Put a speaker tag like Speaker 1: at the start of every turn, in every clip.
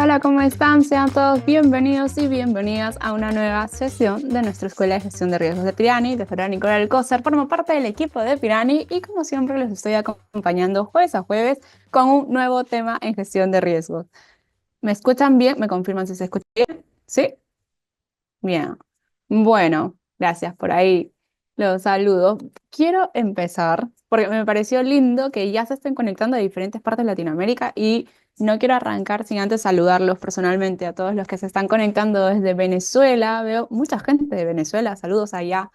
Speaker 1: Hola, ¿cómo están? Sean todos bienvenidos y bienvenidas a una nueva sesión de nuestra Escuela de Gestión de Riesgos de Pirani. De Ferran Nicolás Alcózar, formo parte del equipo de Pirani y como siempre los estoy acompañando jueves a jueves con un nuevo tema en gestión de riesgos. ¿Me escuchan bien? ¿Me confirman si se escucha bien? ¿Sí? Bien. Bueno, gracias por ahí. Los saludo. Quiero empezar porque me pareció lindo que ya se estén conectando de diferentes partes de Latinoamérica y no quiero arrancar sin antes saludarlos personalmente a todos los que se están conectando desde Venezuela. Veo mucha gente de Venezuela. Saludos allá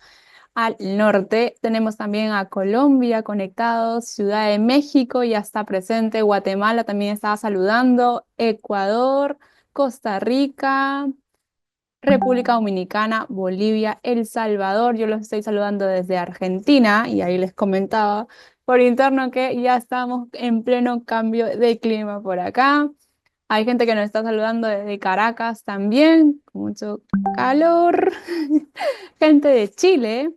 Speaker 1: al norte. Tenemos también a Colombia conectados, Ciudad de México ya está presente, Guatemala también estaba saludando, Ecuador, Costa Rica. República Dominicana, Bolivia, El Salvador. Yo los estoy saludando desde Argentina y ahí les comentaba por interno que ya estamos en pleno cambio de clima por acá. Hay gente que nos está saludando desde Caracas también, con mucho calor. Gente de Chile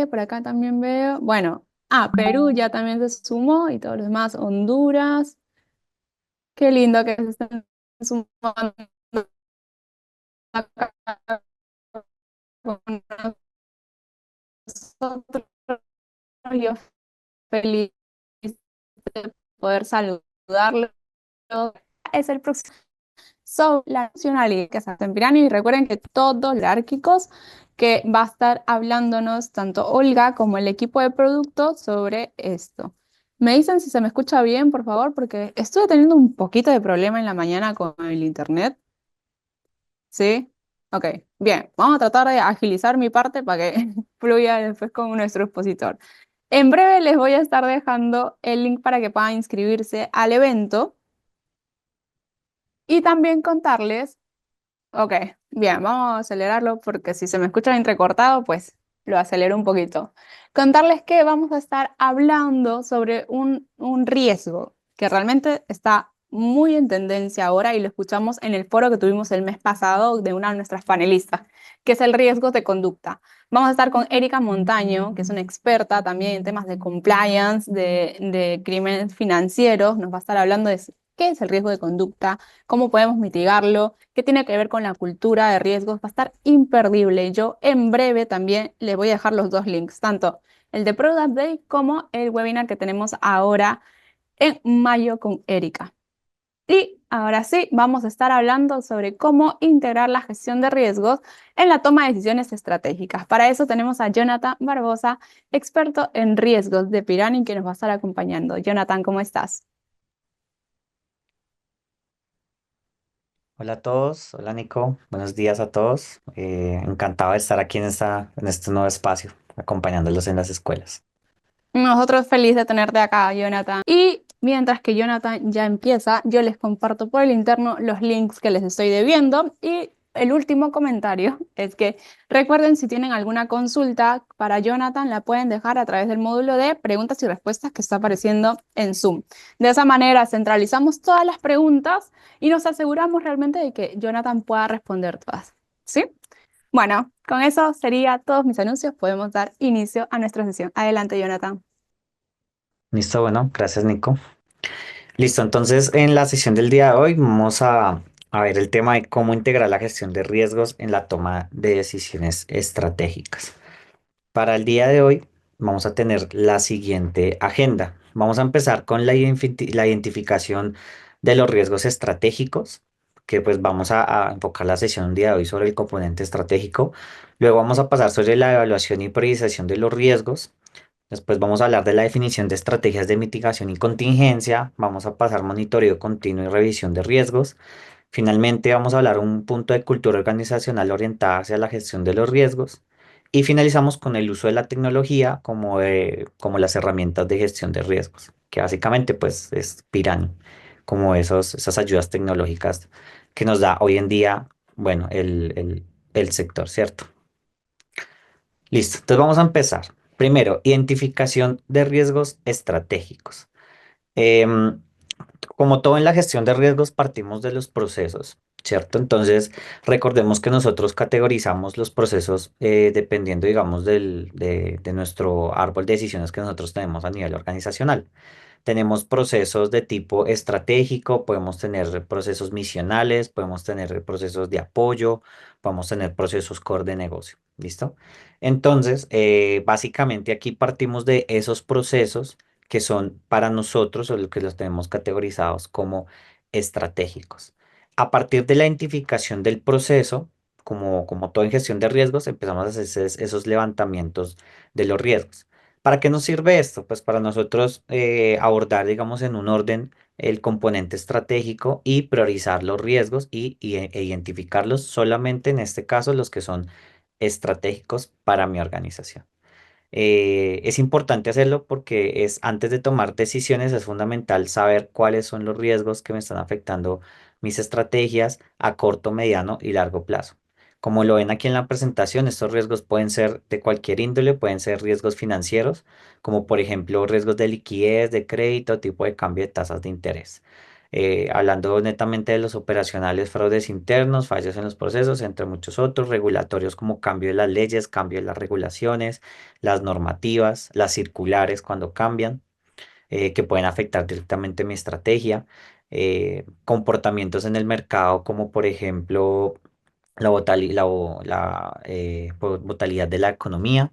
Speaker 1: por acá también veo. Bueno, Perú ya también se sumó y todos los demás, Honduras. Qué lindo que se estén sumando acá con nosotros. Yo feliz de poder saludarlo. Es el próximo Soul la nacionalidad que se hace en Pirani. Y recuerden que todos jerárquicos que va a estar hablándonos tanto Olga como el equipo de producto sobre esto. Me dicen si se me escucha bien, por favor, porque estuve teniendo un poquito de problema en la mañana con el internet. ¿Sí? Ok, bien. Vamos a tratar de agilizar mi parte para que fluya después con nuestro expositor. En breve les voy a estar dejando el link para que puedan inscribirse al evento y también contarles, ok, bien, vamos a acelerarlo porque si se me escucha entrecortado, pues lo acelero un poquito. Contarles que vamos a estar hablando sobre un riesgo que realmente está muy en tendencia ahora y lo escuchamos en el foro que tuvimos el mes pasado de una de nuestras panelistas, que es el riesgo de conducta. Vamos a estar con Erika Montaño, que es una experta también en temas de compliance, de crímenes financieros. Nos va a estar hablando de qué es el riesgo de conducta, cómo podemos mitigarlo, qué tiene que ver con la cultura de riesgos. Va a estar imperdible. Yo en breve también les voy a dejar los dos links, tanto el de Product Update como el webinar que tenemos ahora en mayo con Erika. Y ahora sí, vamos a estar hablando sobre cómo integrar la gestión de riesgos en la toma de decisiones estratégicas. Para eso tenemos a Jonathan Barbosa, experto en riesgos de Pirani, que nos va a estar acompañando. Jonathan, ¿cómo estás?
Speaker 2: Hola a todos, hola Nico, buenos días a todos. Encantado de estar aquí en este nuevo espacio, acompañándolos en las escuelas.
Speaker 1: Nosotros felices de tenerte acá, Jonathan. Y mientras que Jonathan ya empieza, yo les comparto por el interno los links que les estoy debiendo. Y el último comentario es que recuerden si tienen alguna consulta para Jonathan, la pueden dejar a través del módulo de preguntas y respuestas que está apareciendo en Zoom. De esa manera centralizamos todas las preguntas y nos aseguramos realmente de que Jonathan pueda responder todas. ¿Sí? Bueno, con eso sería todos mis anuncios. Podemos dar inicio a nuestra sesión. Adelante, Jonathan.
Speaker 2: Listo, bueno, gracias Nico. Listo, entonces en la sesión del día de hoy vamos a ver el tema de cómo integrar la gestión de riesgos en la toma de decisiones estratégicas. Para el día de hoy vamos a tener la siguiente agenda. Vamos a empezar con la identificación de los riesgos estratégicos, que pues vamos a enfocar la sesión del día de hoy sobre el componente estratégico. Luego vamos a pasar sobre la evaluación y priorización de los riesgos. Después vamos a hablar de la definición de estrategias de mitigación y contingencia. Vamos a pasar monitoreo continuo y revisión de riesgos. Finalmente, vamos a hablar un punto de cultura organizacional orientada hacia la gestión de los riesgos. Y finalizamos con el uso de la tecnología como las herramientas de gestión de riesgos, que básicamente pues es Pirani, como esas ayudas tecnológicas que nos da hoy en día, bueno, el sector, ¿cierto? Listo, entonces vamos a empezar. Primero, identificación de riesgos estratégicos. Em, Como todo en la gestión de riesgos, partimos de los procesos, ¿cierto? Entonces, recordemos que nosotros categorizamos los procesos dependiendo, digamos, de nuestro árbol de decisiones que nosotros tenemos a nivel organizacional. Tenemos procesos de tipo estratégico, podemos tener procesos misionales, podemos tener procesos de apoyo, podemos tener procesos core de negocio. ¿Listo? Entonces, básicamente aquí partimos de esos procesos que son para nosotros o lo que los tenemos categorizados como estratégicos. A partir de la identificación del proceso, como todo en gestión de riesgos, empezamos a hacer esos levantamientos de los riesgos. ¿Para qué nos sirve esto? Pues para nosotros abordar, digamos, en un orden el componente estratégico y priorizar los riesgos e identificarlos solamente en este caso los que son estratégicos para mi organización. Es importante hacerlo porque es antes de tomar decisiones es fundamental saber cuáles son los riesgos que me están afectando mis estrategias a corto, mediano y largo plazo. Como lo ven aquí en la presentación, estos riesgos pueden ser de cualquier índole, pueden ser riesgos financieros, como por ejemplo riesgos de liquidez, de crédito, tipo de cambio de tasas de interés. Hablando netamente de los operacionales, fraudes internos, fallos en los procesos, entre muchos otros, regulatorios como cambio de las leyes, cambio de las regulaciones, las normativas, las circulares cuando cambian, que pueden afectar directamente mi estrategia, comportamientos en el mercado como por ejemplo la volatilidad de la economía,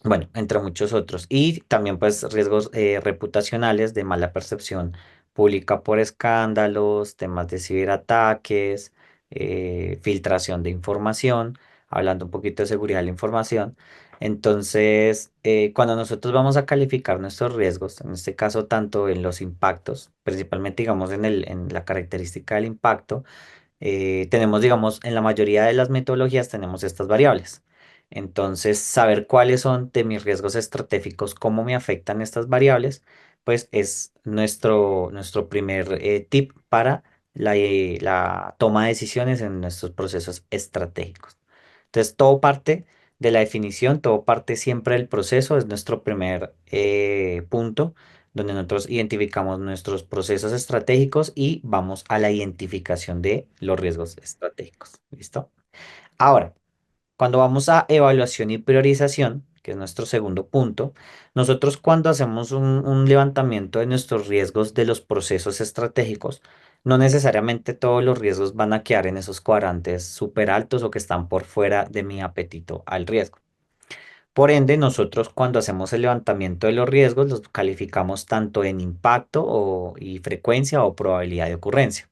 Speaker 2: bueno, entre muchos otros. Y también pues riesgos reputacionales de mala percepción pública por escándalos, temas de ciberataques, filtración de información, hablando un poquito de seguridad de la información. Entonces, cuando nosotros vamos a calificar nuestros riesgos, en este caso tanto en los impactos, principalmente digamos en la característica del impacto, tenemos, digamos, en la mayoría de las metodologías tenemos estas variables. Entonces, saber cuáles son de mis riesgos estratégicos, cómo me afectan estas variables, pues es nuestro primer tip para la toma de decisiones en nuestros procesos estratégicos. Entonces, todo parte de la definición, todo parte siempre del proceso, es nuestro primer punto donde nosotros identificamos nuestros procesos estratégicos y vamos a la identificación de los riesgos estratégicos. ¿Listo? Ahora, cuando vamos a evaluación y priorización, que es nuestro segundo punto, nosotros cuando hacemos un levantamiento de nuestros riesgos de los procesos estratégicos, no necesariamente todos los riesgos van a quedar en esos cuadrantes súper altos o que están por fuera de mi apetito al riesgo. Por ende, nosotros cuando hacemos el levantamiento de los riesgos, los calificamos tanto en impacto y frecuencia o probabilidad de ocurrencia.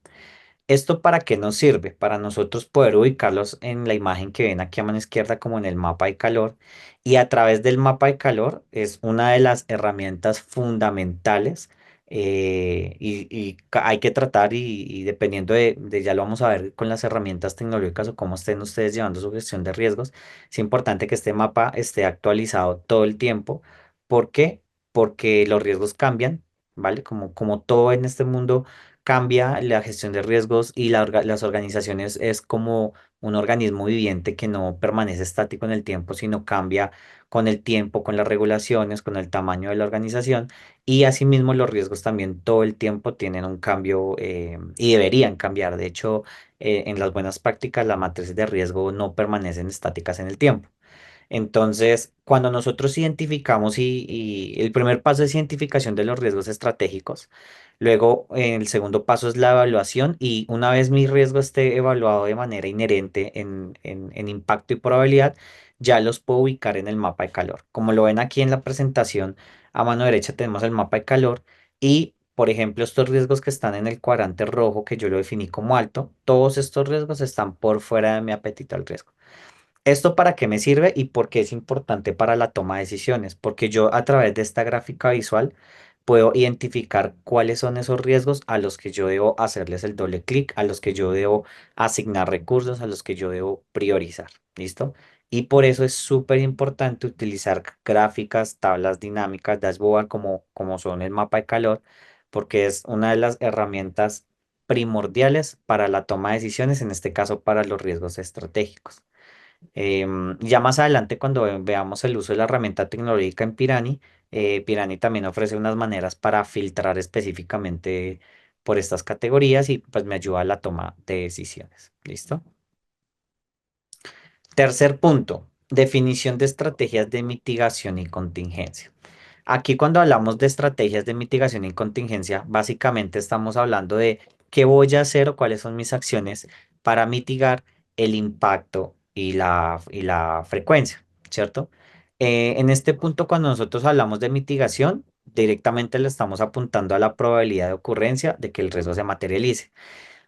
Speaker 2: ¿Esto para qué nos sirve? Para nosotros poder ubicarlos en la imagen que ven aquí a mano izquierda como en el mapa de calor. Y a través del mapa de calor es una de las herramientas fundamentales hay que tratar y dependiendo ya lo vamos a ver con las herramientas tecnológicas o cómo estén ustedes llevando su gestión de riesgos, es importante que este mapa esté actualizado todo el tiempo. ¿Por qué? Porque los riesgos cambian, ¿vale? Como todo en este mundo cambia la gestión de riesgos y las organizaciones es como un organismo viviente que no permanece estático en el tiempo, sino cambia con el tiempo, con las regulaciones, con el tamaño de la organización y asimismo los riesgos también todo el tiempo tienen un cambio y deberían cambiar. De hecho, en las buenas prácticas las matrices de riesgo no permanecen estáticas en el tiempo. Entonces, cuando nosotros identificamos y el primer paso es identificación de los riesgos estratégicos, luego el segundo paso es la evaluación y una vez mi riesgo esté evaluado de manera inherente en impacto y probabilidad, ya los puedo ubicar en el mapa de calor. Como lo ven aquí en la presentación, a mano derecha tenemos el mapa de calor y, por ejemplo, estos riesgos que están en el cuadrante rojo, que yo lo definí como alto, todos estos riesgos están por fuera de mi apetito al riesgo. ¿Esto para qué me sirve y por qué es importante para la toma de decisiones? Porque yo a través de esta gráfica visual puedo identificar cuáles son esos riesgos a los que yo debo hacerles el doble clic, a los que yo debo asignar recursos, a los que yo debo priorizar. ¿Listo? Y por eso es súper importante utilizar gráficas, tablas dinámicas, dashboard como son el mapa de calor, porque es una de las herramientas primordiales para la toma de decisiones, en este caso para los riesgos estratégicos. Ya más adelante, cuando veamos el uso de la herramienta tecnológica en Pirani, Pirani también ofrece unas maneras para filtrar específicamente por estas categorías y pues me ayuda a la toma de decisiones. ¿Listo? Tercer punto, definición de estrategias de mitigación y contingencia. Aquí cuando hablamos de estrategias de mitigación y contingencia, básicamente estamos hablando de qué voy a hacer o cuáles son mis acciones para mitigar el impacto y la frecuencia, ¿cierto? En este punto, cuando nosotros hablamos de mitigación, directamente le estamos apuntando a la probabilidad de ocurrencia de que el riesgo se materialice.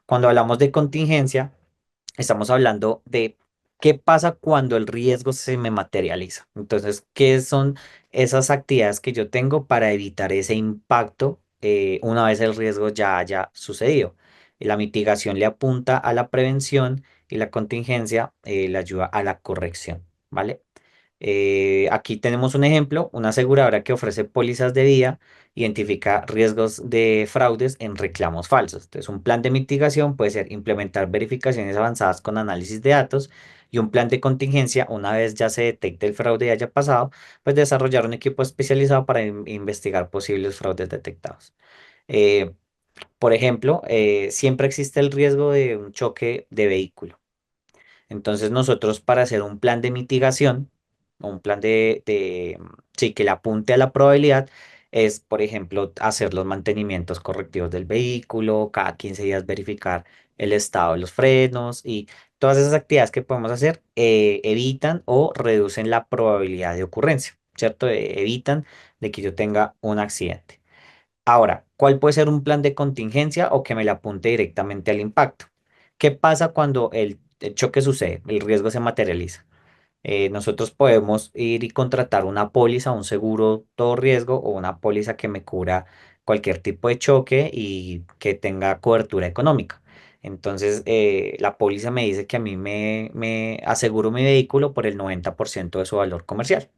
Speaker 2: Cuando hablamos de contingencia, estamos hablando de qué pasa cuando el riesgo se me materializa. Entonces, ¿qué son esas actividades que yo tengo para evitar ese impacto una vez el riesgo ya haya sucedido? La mitigación le apunta a la prevención y la contingencia le ayuda a la corrección, ¿vale? Aquí tenemos un ejemplo, una aseguradora que ofrece pólizas de vida, identifica riesgos de fraudes en reclamos falsos. Entonces, un plan de mitigación puede ser implementar verificaciones avanzadas con análisis de datos y un plan de contingencia, una vez ya se detecte el fraude y haya pasado, pues desarrollar un equipo especializado para investigar posibles fraudes detectados. Eh, por ejemplo, siempre existe el riesgo de un choque de vehículo. Entonces nosotros para hacer un plan de mitigación, o un plan sí, que le apunte a la probabilidad, es, por ejemplo, hacer los mantenimientos correctivos del vehículo, cada 15 días verificar el estado de los frenos y todas esas actividades que podemos hacer evitan o reducen la probabilidad de ocurrencia, ¿cierto? Evitan de que yo tenga un accidente. Ahora, ¿cuál puede ser un plan de contingencia o que me le apunte directamente al impacto? ¿Qué pasa cuando el choque sucede, el riesgo se materializa? Nosotros podemos ir y contratar una póliza, un seguro todo riesgo o una póliza que me cubra cualquier tipo de choque y que tenga cobertura económica. Entonces, la póliza me dice que a mí me aseguro mi vehículo por el 90% de su valor comercial.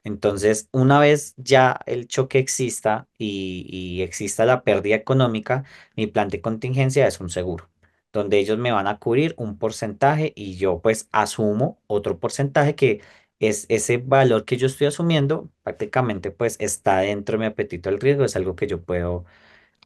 Speaker 2: Entonces, una vez ya el choque exista y exista la pérdida económica, mi plan de contingencia es un seguro, donde ellos me van a cubrir un porcentaje y yo pues asumo otro porcentaje que es ese valor que yo estoy asumiendo, prácticamente pues está dentro de mi apetito del riesgo, es algo que yo puedo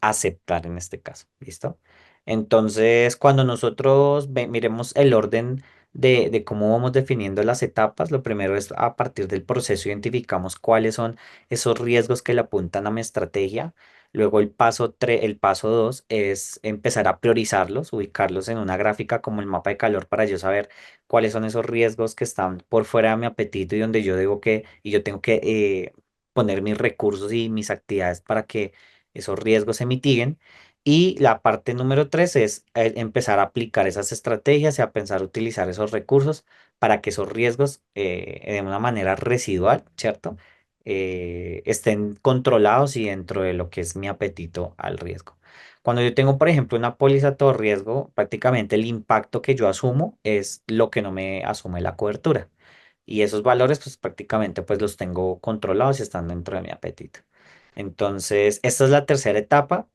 Speaker 2: aceptar en este caso. ¿Listo? Entonces, cuando nosotros miremos el orden de cómo vamos definiendo las etapas, lo primero es a partir del proceso identificamos cuáles son esos riesgos que le apuntan a mi estrategia. Luego el paso 2 es empezar a priorizarlos, ubicarlos en una gráfica como el mapa de calor para yo saber cuáles son esos riesgos que están por fuera de mi apetito y donde yo tengo que poner mis recursos y mis actividades para que esos riesgos se mitiguen. Y la parte número 3 es empezar a aplicar esas estrategias y a pensar utilizar esos recursos para que esos riesgos de una manera residual, ¿cierto? Estén controlados y dentro de lo que es mi apetito al riesgo. Cuando yo tengo, por ejemplo, una póliza a todo riesgo, prácticamente el impacto que yo asumo es lo que no me asume la cobertura. Y esos valores, pues prácticamente pues los tengo controlados y están dentro de mi apetito. Entonces, esta es la tercera etapa,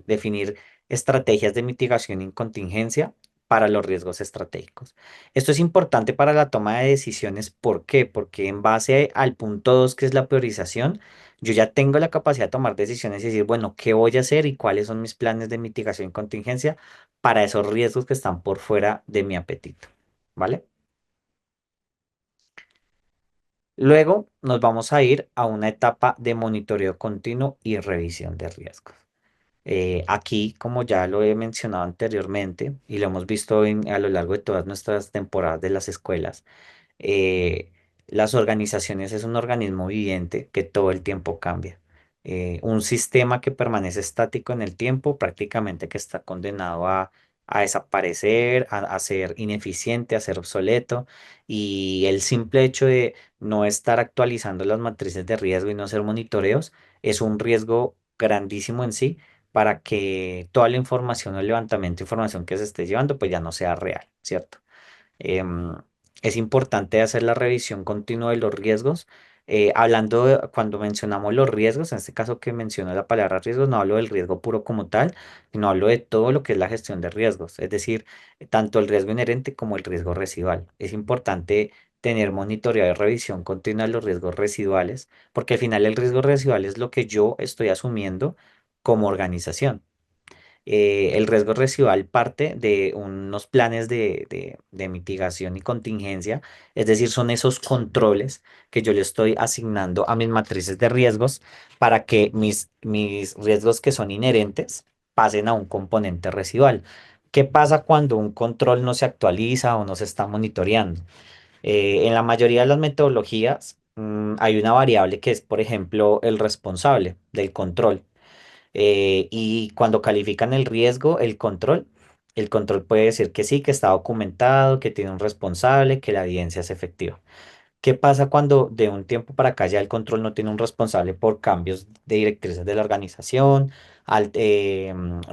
Speaker 2: definir estrategias de mitigación y contingencia para los riesgos estratégicos. Esto es importante para la toma de decisiones. ¿Por qué? Porque en base al punto 2, que es la priorización, yo ya tengo la capacidad de tomar decisiones y decir, bueno, ¿qué voy a hacer y cuáles son mis planes de mitigación y contingencia para esos riesgos que están por fuera de mi apetito? ¿Vale? Luego nos vamos a ir a una etapa de monitoreo continuo y revisión de riesgos. Aquí, como ya lo he mencionado anteriormente y lo hemos visto a lo largo de todas nuestras temporadas de las escuelas, eh, las organizaciones es un organismo viviente que todo el tiempo cambia. Un sistema que permanece estático en el tiempo, prácticamente que está condenado a desaparecer, a ser ineficiente, a ser obsoleto. Y el simple hecho de no estar actualizando las matrices de riesgo y no hacer monitoreos es un riesgo grandísimo en sí para que toda la información o el levantamiento de información que se esté llevando pues ya no sea real, ¿cierto? Em, es importante hacer la revisión continua de los riesgos. Cuando mencionamos los riesgos, en este caso que menciono la palabra riesgos, no hablo del riesgo puro como tal, sino hablo de todo lo que es la gestión de riesgos, es decir, tanto el riesgo inherente como el riesgo residual. Es importante tener monitoreo y revisión continua de los riesgos residuales, porque al final el riesgo residual es lo que yo estoy asumiendo como organización. El riesgo residual parte de unos planes de mitigación y contingencia, es decir, son esos controles que yo le estoy asignando a mis matrices de riesgos para que mis riesgos que son inherentes pasen a un componente residual. ¿Qué pasa cuando un control no se actualiza o no se está monitoreando? En la mayoría de las metodologías, hay una variable que es, por ejemplo, el responsable del control. Y cuando califican el riesgo, el control puede decir que sí, que está documentado, que tiene un responsable, que la evidencia es efectiva. ¿Qué pasa cuando de un tiempo para acá ya el control no tiene un responsable por cambios de directrices de la organización,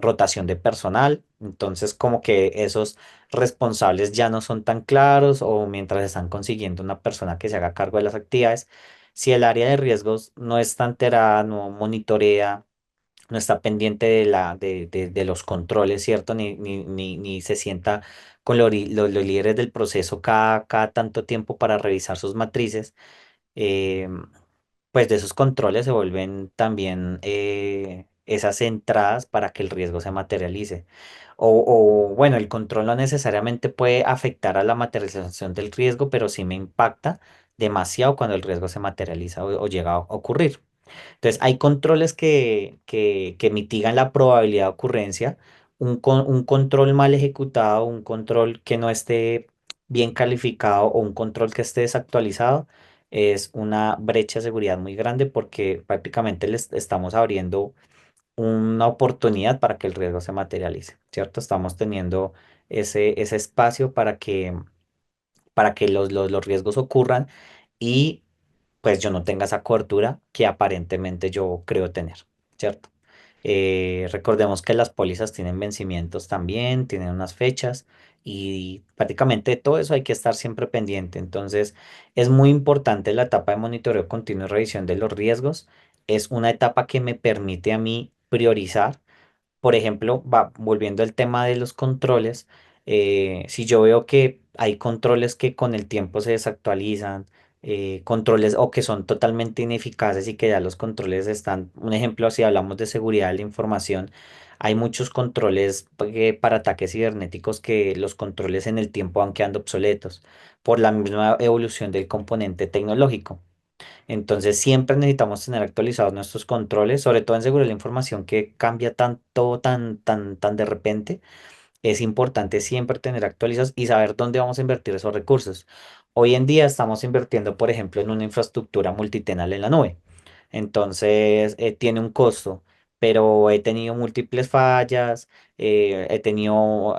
Speaker 2: rotación de personal? Entonces, como que esos responsables ya no son tan claros o mientras están consiguiendo una persona que se haga cargo de las actividades, si el área de riesgos no está enterada, no monitorea, no está pendiente de los controles, ¿cierto? Ni se sienta con los líderes del proceso cada tanto tiempo para revisar sus matrices, eh, pues de esos controles se vuelven también esas entradas para que el riesgo se materialice. Bueno, el control no necesariamente puede afectar a la materialización del riesgo, pero sí me impacta demasiado cuando el riesgo se materializa o llega a ocurrir. Entonces, hay controles que mitigan la probabilidad de ocurrencia. Un control mal ejecutado, un control que no esté bien calificado o un control que esté desactualizado es una brecha de seguridad muy grande porque prácticamente les estamos abriendo una oportunidad para que el riesgo se materialice, ¿cierto? Estamos teniendo ese espacio para que los riesgos ocurran y pues yo no tenga esa cobertura que aparentemente yo creo tener, ¿cierto? Recordemos que las pólizas tienen vencimientos también, tienen unas fechas y prácticamente todo eso hay que estar siempre pendiente. Entonces, es muy importante la etapa de monitoreo continuo y revisión de los riesgos. Es una etapa que me permite a mí priorizar. Por ejemplo, volviendo al tema de los controles, si yo veo que hay controles que con el tiempo se desactualizan, controles o que son totalmente ineficaces y que ya los controles están, un ejemplo, si hablamos de seguridad de la información, hay muchos controles para ataques cibernéticos que los controles en el tiempo van quedando obsoletos por la misma evolución del componente tecnológico. Entonces siempre necesitamos tener actualizados nuestros controles, sobre todo en seguridad de la información que cambia tanto, tan de repente. Es importante siempre tener actualizados y saber dónde vamos a invertir esos recursos. Hoy en día estamos invirtiendo, por ejemplo, en una infraestructura multitenal en la nube. Entonces, tiene un costo, pero he tenido múltiples fallas, he tenido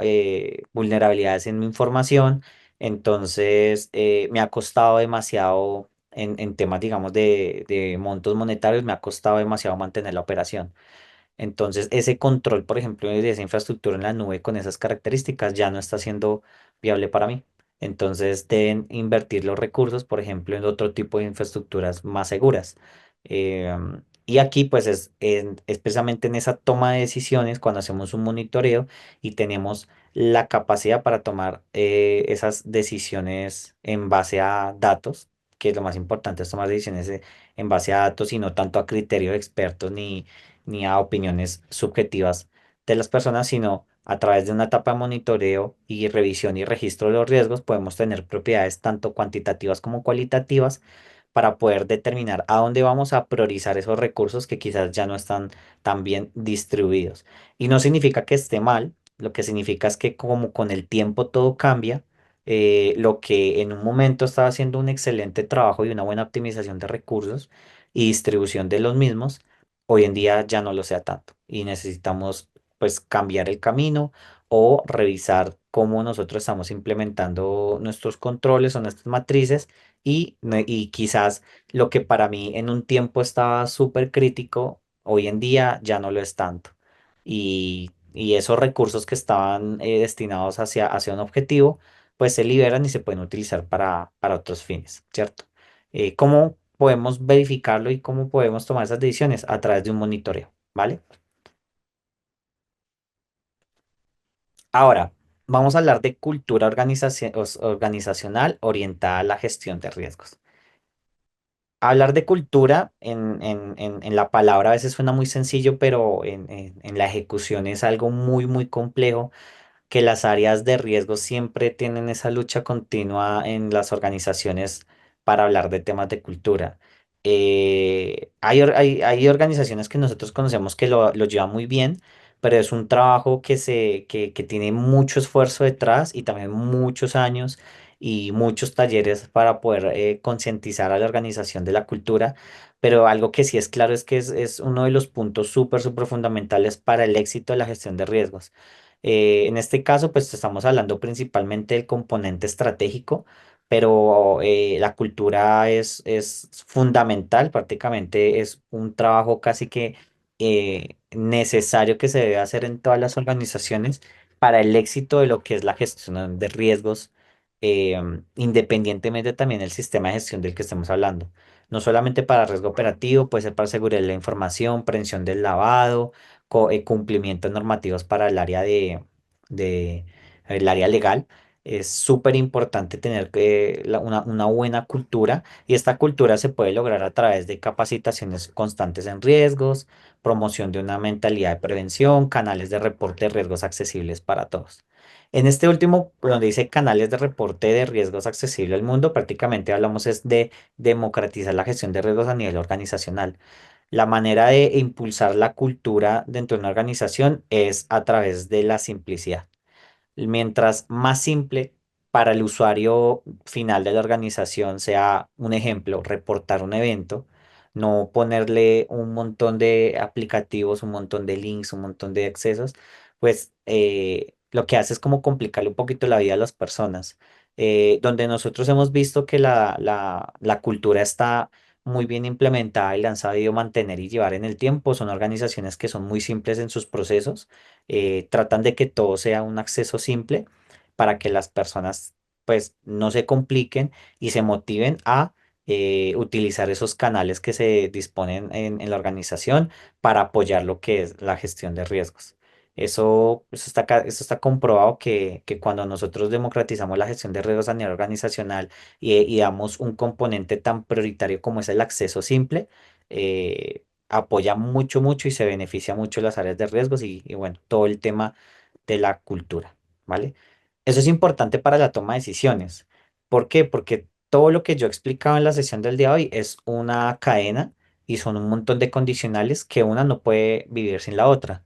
Speaker 2: vulnerabilidades en mi información. Entonces, me ha costado demasiado en temas, digamos, de montos monetarios, me ha costado demasiado mantener la operación. Entonces, ese control, por ejemplo, de esa infraestructura en la nube con esas características ya no está siendo viable para mí. Entonces, deben invertir los recursos, por ejemplo, en otro tipo de infraestructuras más seguras. Y aquí, pues, es precisamente en esa toma de decisiones cuando hacemos un monitoreo y tenemos la capacidad para tomar esas decisiones en base a datos, que lo más importante es tomar decisiones en base a datos y no tanto a criterios de expertos ni a opiniones subjetivas de las personas, sino a través de una etapa de monitoreo y revisión y registro de los riesgos, podemos tener propiedades tanto cuantitativas como cualitativas para poder determinar a dónde vamos a priorizar esos recursos que quizás ya no están tan bien distribuidos. Y no significa que esté mal, lo que significa es que como con el tiempo todo cambia, lo que en un momento estaba haciendo un excelente trabajo y una buena optimización de recursos y distribución de los mismos, hoy en día ya no lo sea tanto y necesitamos pues cambiar el camino o revisar cómo nosotros estamos implementando nuestros controles o nuestras matrices y quizás lo que para mí en un tiempo estaba súper crítico, hoy en día ya no lo es tanto. Y esos recursos que estaban destinados hacia un objetivo, pues se liberan y se pueden utilizar para otros fines, ¿cierto? ¿Cómo podemos verificarlo y cómo podemos tomar esas decisiones? A través de un monitoreo, ¿vale? Ahora, vamos a hablar de cultura organizacional orientada a la gestión de riesgos. Hablar de cultura en la palabra a veces suena muy sencillo, pero en la ejecución es algo muy, muy complejo, que las áreas de riesgo siempre tienen esa lucha continua en las organizaciones para hablar de temas de cultura. Hay organizaciones que nosotros conocemos que lo llevan muy bien, pero es un trabajo que tiene mucho esfuerzo detrás y también muchos años y muchos talleres para poder concientizar a la organización de la cultura. Pero algo que sí es claro es que es uno de los puntos súper, súper fundamentales para el éxito de la gestión de riesgos. En este caso, pues estamos hablando principalmente del componente estratégico, pero la cultura es fundamental, prácticamente es un trabajo casi que necesario que se debe hacer en todas las organizaciones para el éxito de lo que es la gestión de riesgos, independientemente también del sistema de gestión del que estemos hablando. No solamente para riesgo operativo, puede ser para seguridad de la información, prevención del lavado, cumplimientos normativos para el área el área legal. Es súper importante tener una buena cultura y esta cultura se puede lograr a través de capacitaciones constantes en riesgos, promoción de una mentalidad de prevención, canales de reporte de riesgos accesibles para todos. En este último, donde dice canales de reporte de riesgos accesible al mundo, prácticamente hablamos es de democratizar la gestión de riesgos a nivel organizacional. La manera de impulsar la cultura dentro de una organización es a través de la simplicidad. Mientras más simple para el usuario final de la organización sea, un ejemplo, reportar un evento, no ponerle un montón de aplicativos, un montón de links, un montón de accesos, pues lo que hace es como complicarle un poquito la vida a las personas. Donde nosotros hemos visto que la cultura está muy bien implementada y la han sabido mantener y llevar en el tiempo, son organizaciones que son muy simples en sus procesos, tratan de que todo sea un acceso simple para que las personas pues no se compliquen y se motiven a utilizar esos canales que se disponen en la organización para apoyar lo que es la gestión de riesgos. Eso está comprobado que cuando nosotros democratizamos la gestión de riesgos a nivel organizacional y damos un componente tan prioritario como es el acceso simple, apoya mucho, mucho y se beneficia mucho las áreas de riesgos y bueno, todo el tema de la cultura, ¿vale? Eso es importante para la toma de decisiones. ¿Por qué? Porque todo lo que yo he explicado en la sesión del día de hoy es una cadena y son un montón de condicionales que una no puede vivir sin la otra.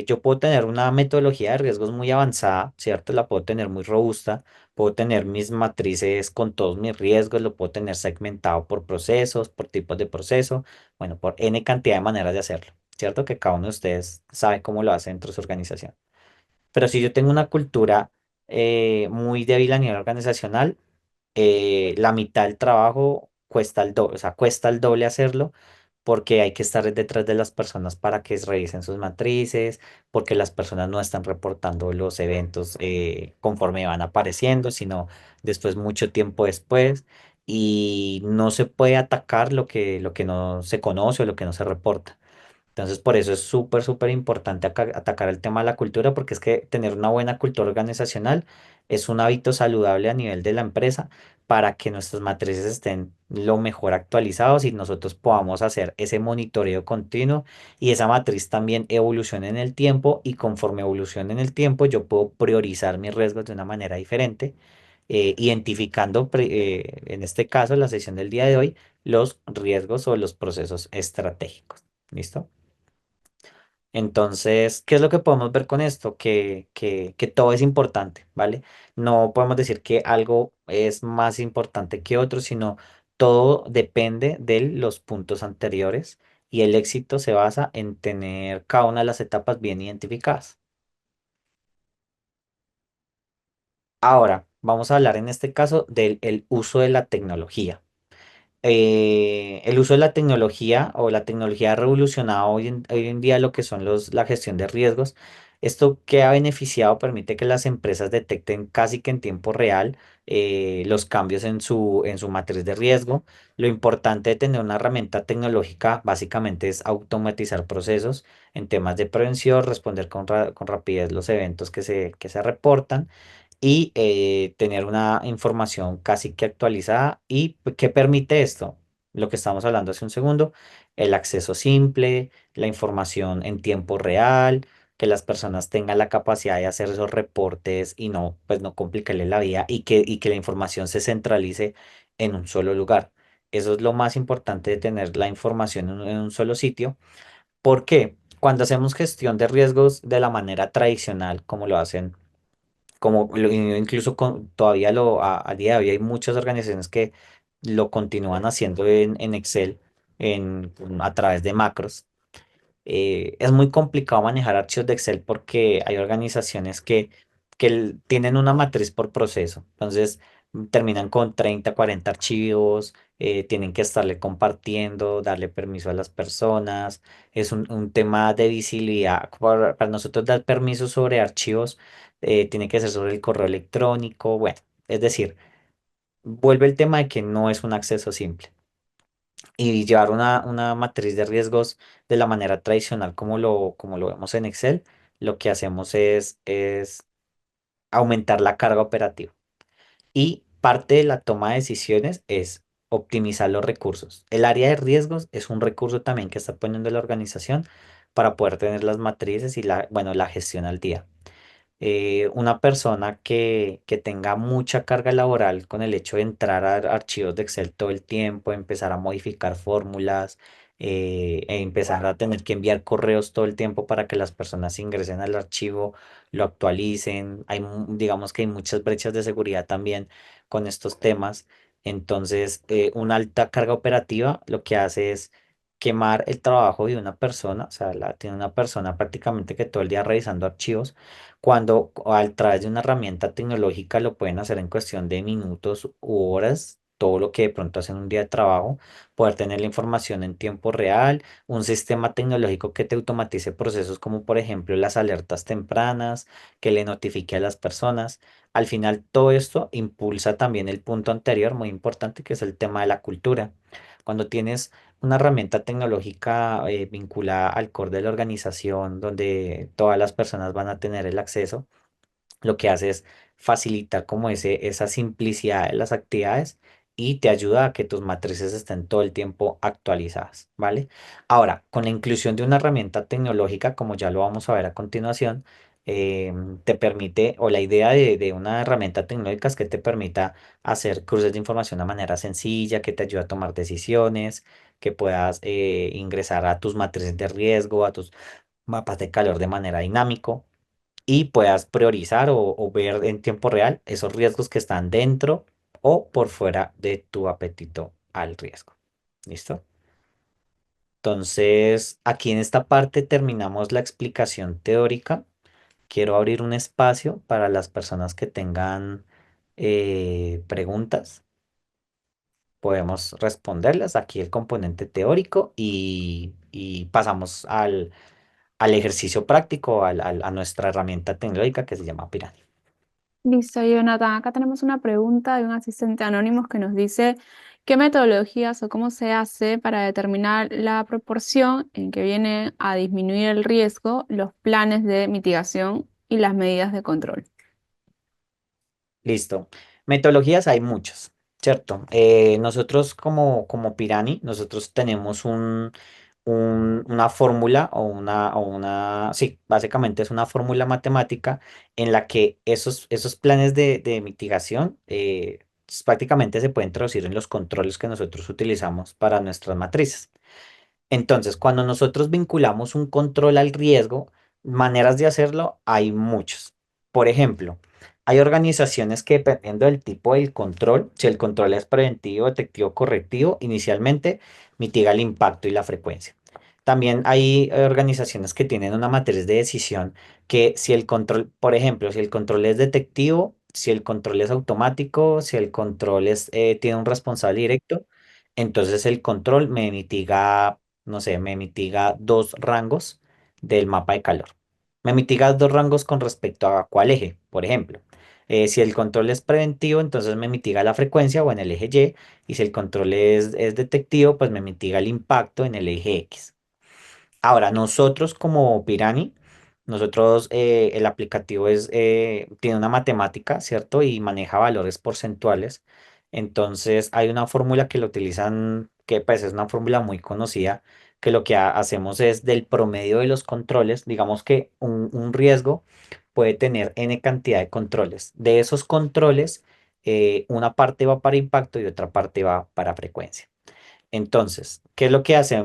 Speaker 2: Yo puedo tener una metodología de riesgos muy avanzada, ¿cierto? La puedo tener muy robusta, puedo tener mis matrices con todos mis riesgos, lo puedo tener segmentado por procesos, por tipos de proceso, bueno, por N cantidad de maneras de hacerlo, ¿cierto? Que cada uno de ustedes sabe cómo lo hace dentro de su organización. Pero si yo tengo una cultura muy débil a nivel organizacional, la mitad del trabajo cuesta el doble, o sea, cuesta el doble hacerlo porque hay que estar detrás de las personas para que revisen sus matrices, porque las personas no están reportando los eventos conforme van apareciendo, sino después, mucho tiempo después, y no se puede atacar lo que no se conoce o lo que no se reporta. Entonces, por eso es súper, súper importante atacar el tema de la cultura, porque es que tener una buena cultura organizacional es un hábito saludable a nivel de la empresa para que nuestras matrices estén lo mejor actualizados y nosotros podamos hacer ese monitoreo continuo y esa matriz también evolucione en el tiempo y conforme evolucione en el tiempo yo puedo priorizar mis riesgos de una manera diferente, identificando, en este caso, en la sesión del día de hoy, los riesgos o los procesos estratégicos. ¿Listo? Entonces, ¿qué es lo que podemos ver con esto? Que todo es importante, ¿vale? No podemos decir que algo es más importante que otro, sino todo depende de los puntos anteriores y el éxito se basa en tener cada una de las etapas bien identificadas. Ahora, vamos a hablar en este caso del el uso de la tecnología. El uso de la tecnología o la tecnología ha revolucionado hoy en día lo que son la gestión de riesgos. Esto que ha beneficiado permite que las empresas detecten casi que en tiempo real los cambios en su matriz de riesgo. Lo importante de tener una herramienta tecnológica básicamente es automatizar procesos en temas de prevención, responder con rapidez los eventos que se reportan y tener una información casi que actualizada. ¿Y qué permite esto? lo que estábamos hablando hace un segundo, el acceso simple, la información en tiempo real, que las personas tengan la capacidad de hacer esos reportes y no, pues no complicarle la vida y que la información se centralice en un solo lugar. Eso es lo más importante de tener la información en un solo sitio. ¿Por qué? Cuando hacemos gestión de riesgos de la manera tradicional, como lo hacen, incluso todavía a día de hoy hay muchas organizaciones que lo continúan haciendo en Excel, a través de macros. Es muy complicado manejar archivos de Excel porque hay organizaciones que tienen una matriz por proceso. Entonces, terminan con 30, 40 archivos, tienen que estarle compartiendo, darle permiso a las personas. Es un tema de visibilidad. Para nosotros dar permiso sobre archivos, tiene que ser sobre el correo electrónico. Bueno, es decir, vuelve el tema de que no es un acceso simple y llevar una matriz de riesgos de la manera tradicional como lo vemos en Excel, lo que hacemos es aumentar la carga operativa. Y parte de la toma de decisiones es optimizar los recursos. El área de riesgos es un recurso también que está poniendo la organización para poder tener las matrices y bueno, la gestión al día. Una persona que tenga mucha carga laboral con el hecho de entrar a archivos de Excel todo el tiempo, empezar a modificar fórmulas, empezar a tener que enviar correos todo el tiempo para que las personas ingresen al archivo, lo actualicen. Digamos que hay muchas brechas de seguridad también con estos temas. Entonces, una alta carga operativa lo que hace es quemar el trabajo de una persona, o sea, tiene una persona prácticamente que todo el día revisando archivos cuando a través de una herramienta tecnológica lo pueden hacer en cuestión de minutos u horas, todo lo que de pronto hacen un día de trabajo, poder tener la información en tiempo real, un sistema tecnológico que te automatice procesos como por ejemplo las alertas tempranas, que le notifique a las personas. Al final todo esto impulsa también el punto anterior, muy importante, que es el tema de la cultura. Cuando tienes una herramienta tecnológica vinculada al core de la organización, donde todas las personas van a tener el acceso, lo que hace es facilitar como esa simplicidad de las actividades y te ayuda a que tus matrices estén todo el tiempo actualizadas, ¿vale? Ahora, con la inclusión de una herramienta tecnológica, como ya lo vamos a ver a continuación, te permite, o la idea de una herramienta tecnológica es que te permita hacer cruces de información de manera sencilla, que te ayude a tomar decisiones, que puedas ingresar a tus matrices de riesgo, a tus mapas de calor de manera dinámico y puedas priorizar o ver en tiempo real esos riesgos que están dentro o por fuera de tu apetito al riesgo. ¿Listo? Entonces, aquí en esta parte terminamos la explicación teórica. Quiero abrir un espacio para las personas que tengan preguntas. Podemos responderlas. Aquí el componente teórico y pasamos al ejercicio práctico, a nuestra herramienta tecnológica que se llama Piranha.
Speaker 1: Listo, Jonathan. Acá tenemos una pregunta de un asistente anónimo que nos dice qué metodologías o cómo se hace para determinar la proporción en que viene a disminuir el riesgo, los planes de mitigación y las medidas de control.
Speaker 2: Listo. Metodologías hay muchas, ¿cierto? Nosotros como Pirani, nosotros tenemos una fórmula sí, básicamente es una fórmula matemática en la que esos planes de mitigación prácticamente se pueden traducir en los controles que nosotros utilizamos para nuestras matrices. Entonces, cuando nosotros vinculamos un control al riesgo, maneras de hacerlo hay muchas. Por ejemplo, hay organizaciones que dependiendo del tipo del control, si el control es preventivo, detectivo, correctivo, inicialmente mitiga el impacto y la frecuencia. También hay organizaciones que tienen una matriz de decisión que si el control, por ejemplo, si el control es detectivo, si el control es automático, si el control tiene un responsable directo, entonces el control me mitiga, no sé, me mitiga dos rangos del mapa de calor. Me mitiga dos rangos con respecto a cuál eje, por ejemplo. Si el control es preventivo, entonces me mitiga la frecuencia o en el eje Y, y si el control es detectivo, pues me mitiga el impacto en el eje X. Ahora, nosotros como Pirani, el aplicativo tiene una matemática, ¿cierto? Y maneja valores porcentuales. Entonces, hay una fórmula que lo utilizan que pues es una fórmula muy conocida, que lo que hacemos es del promedio de los controles, digamos que un riesgo puede tener n cantidad de controles. De esos controles, una parte va para impacto y otra parte va para frecuencia. Entonces, ¿qué es lo que hace?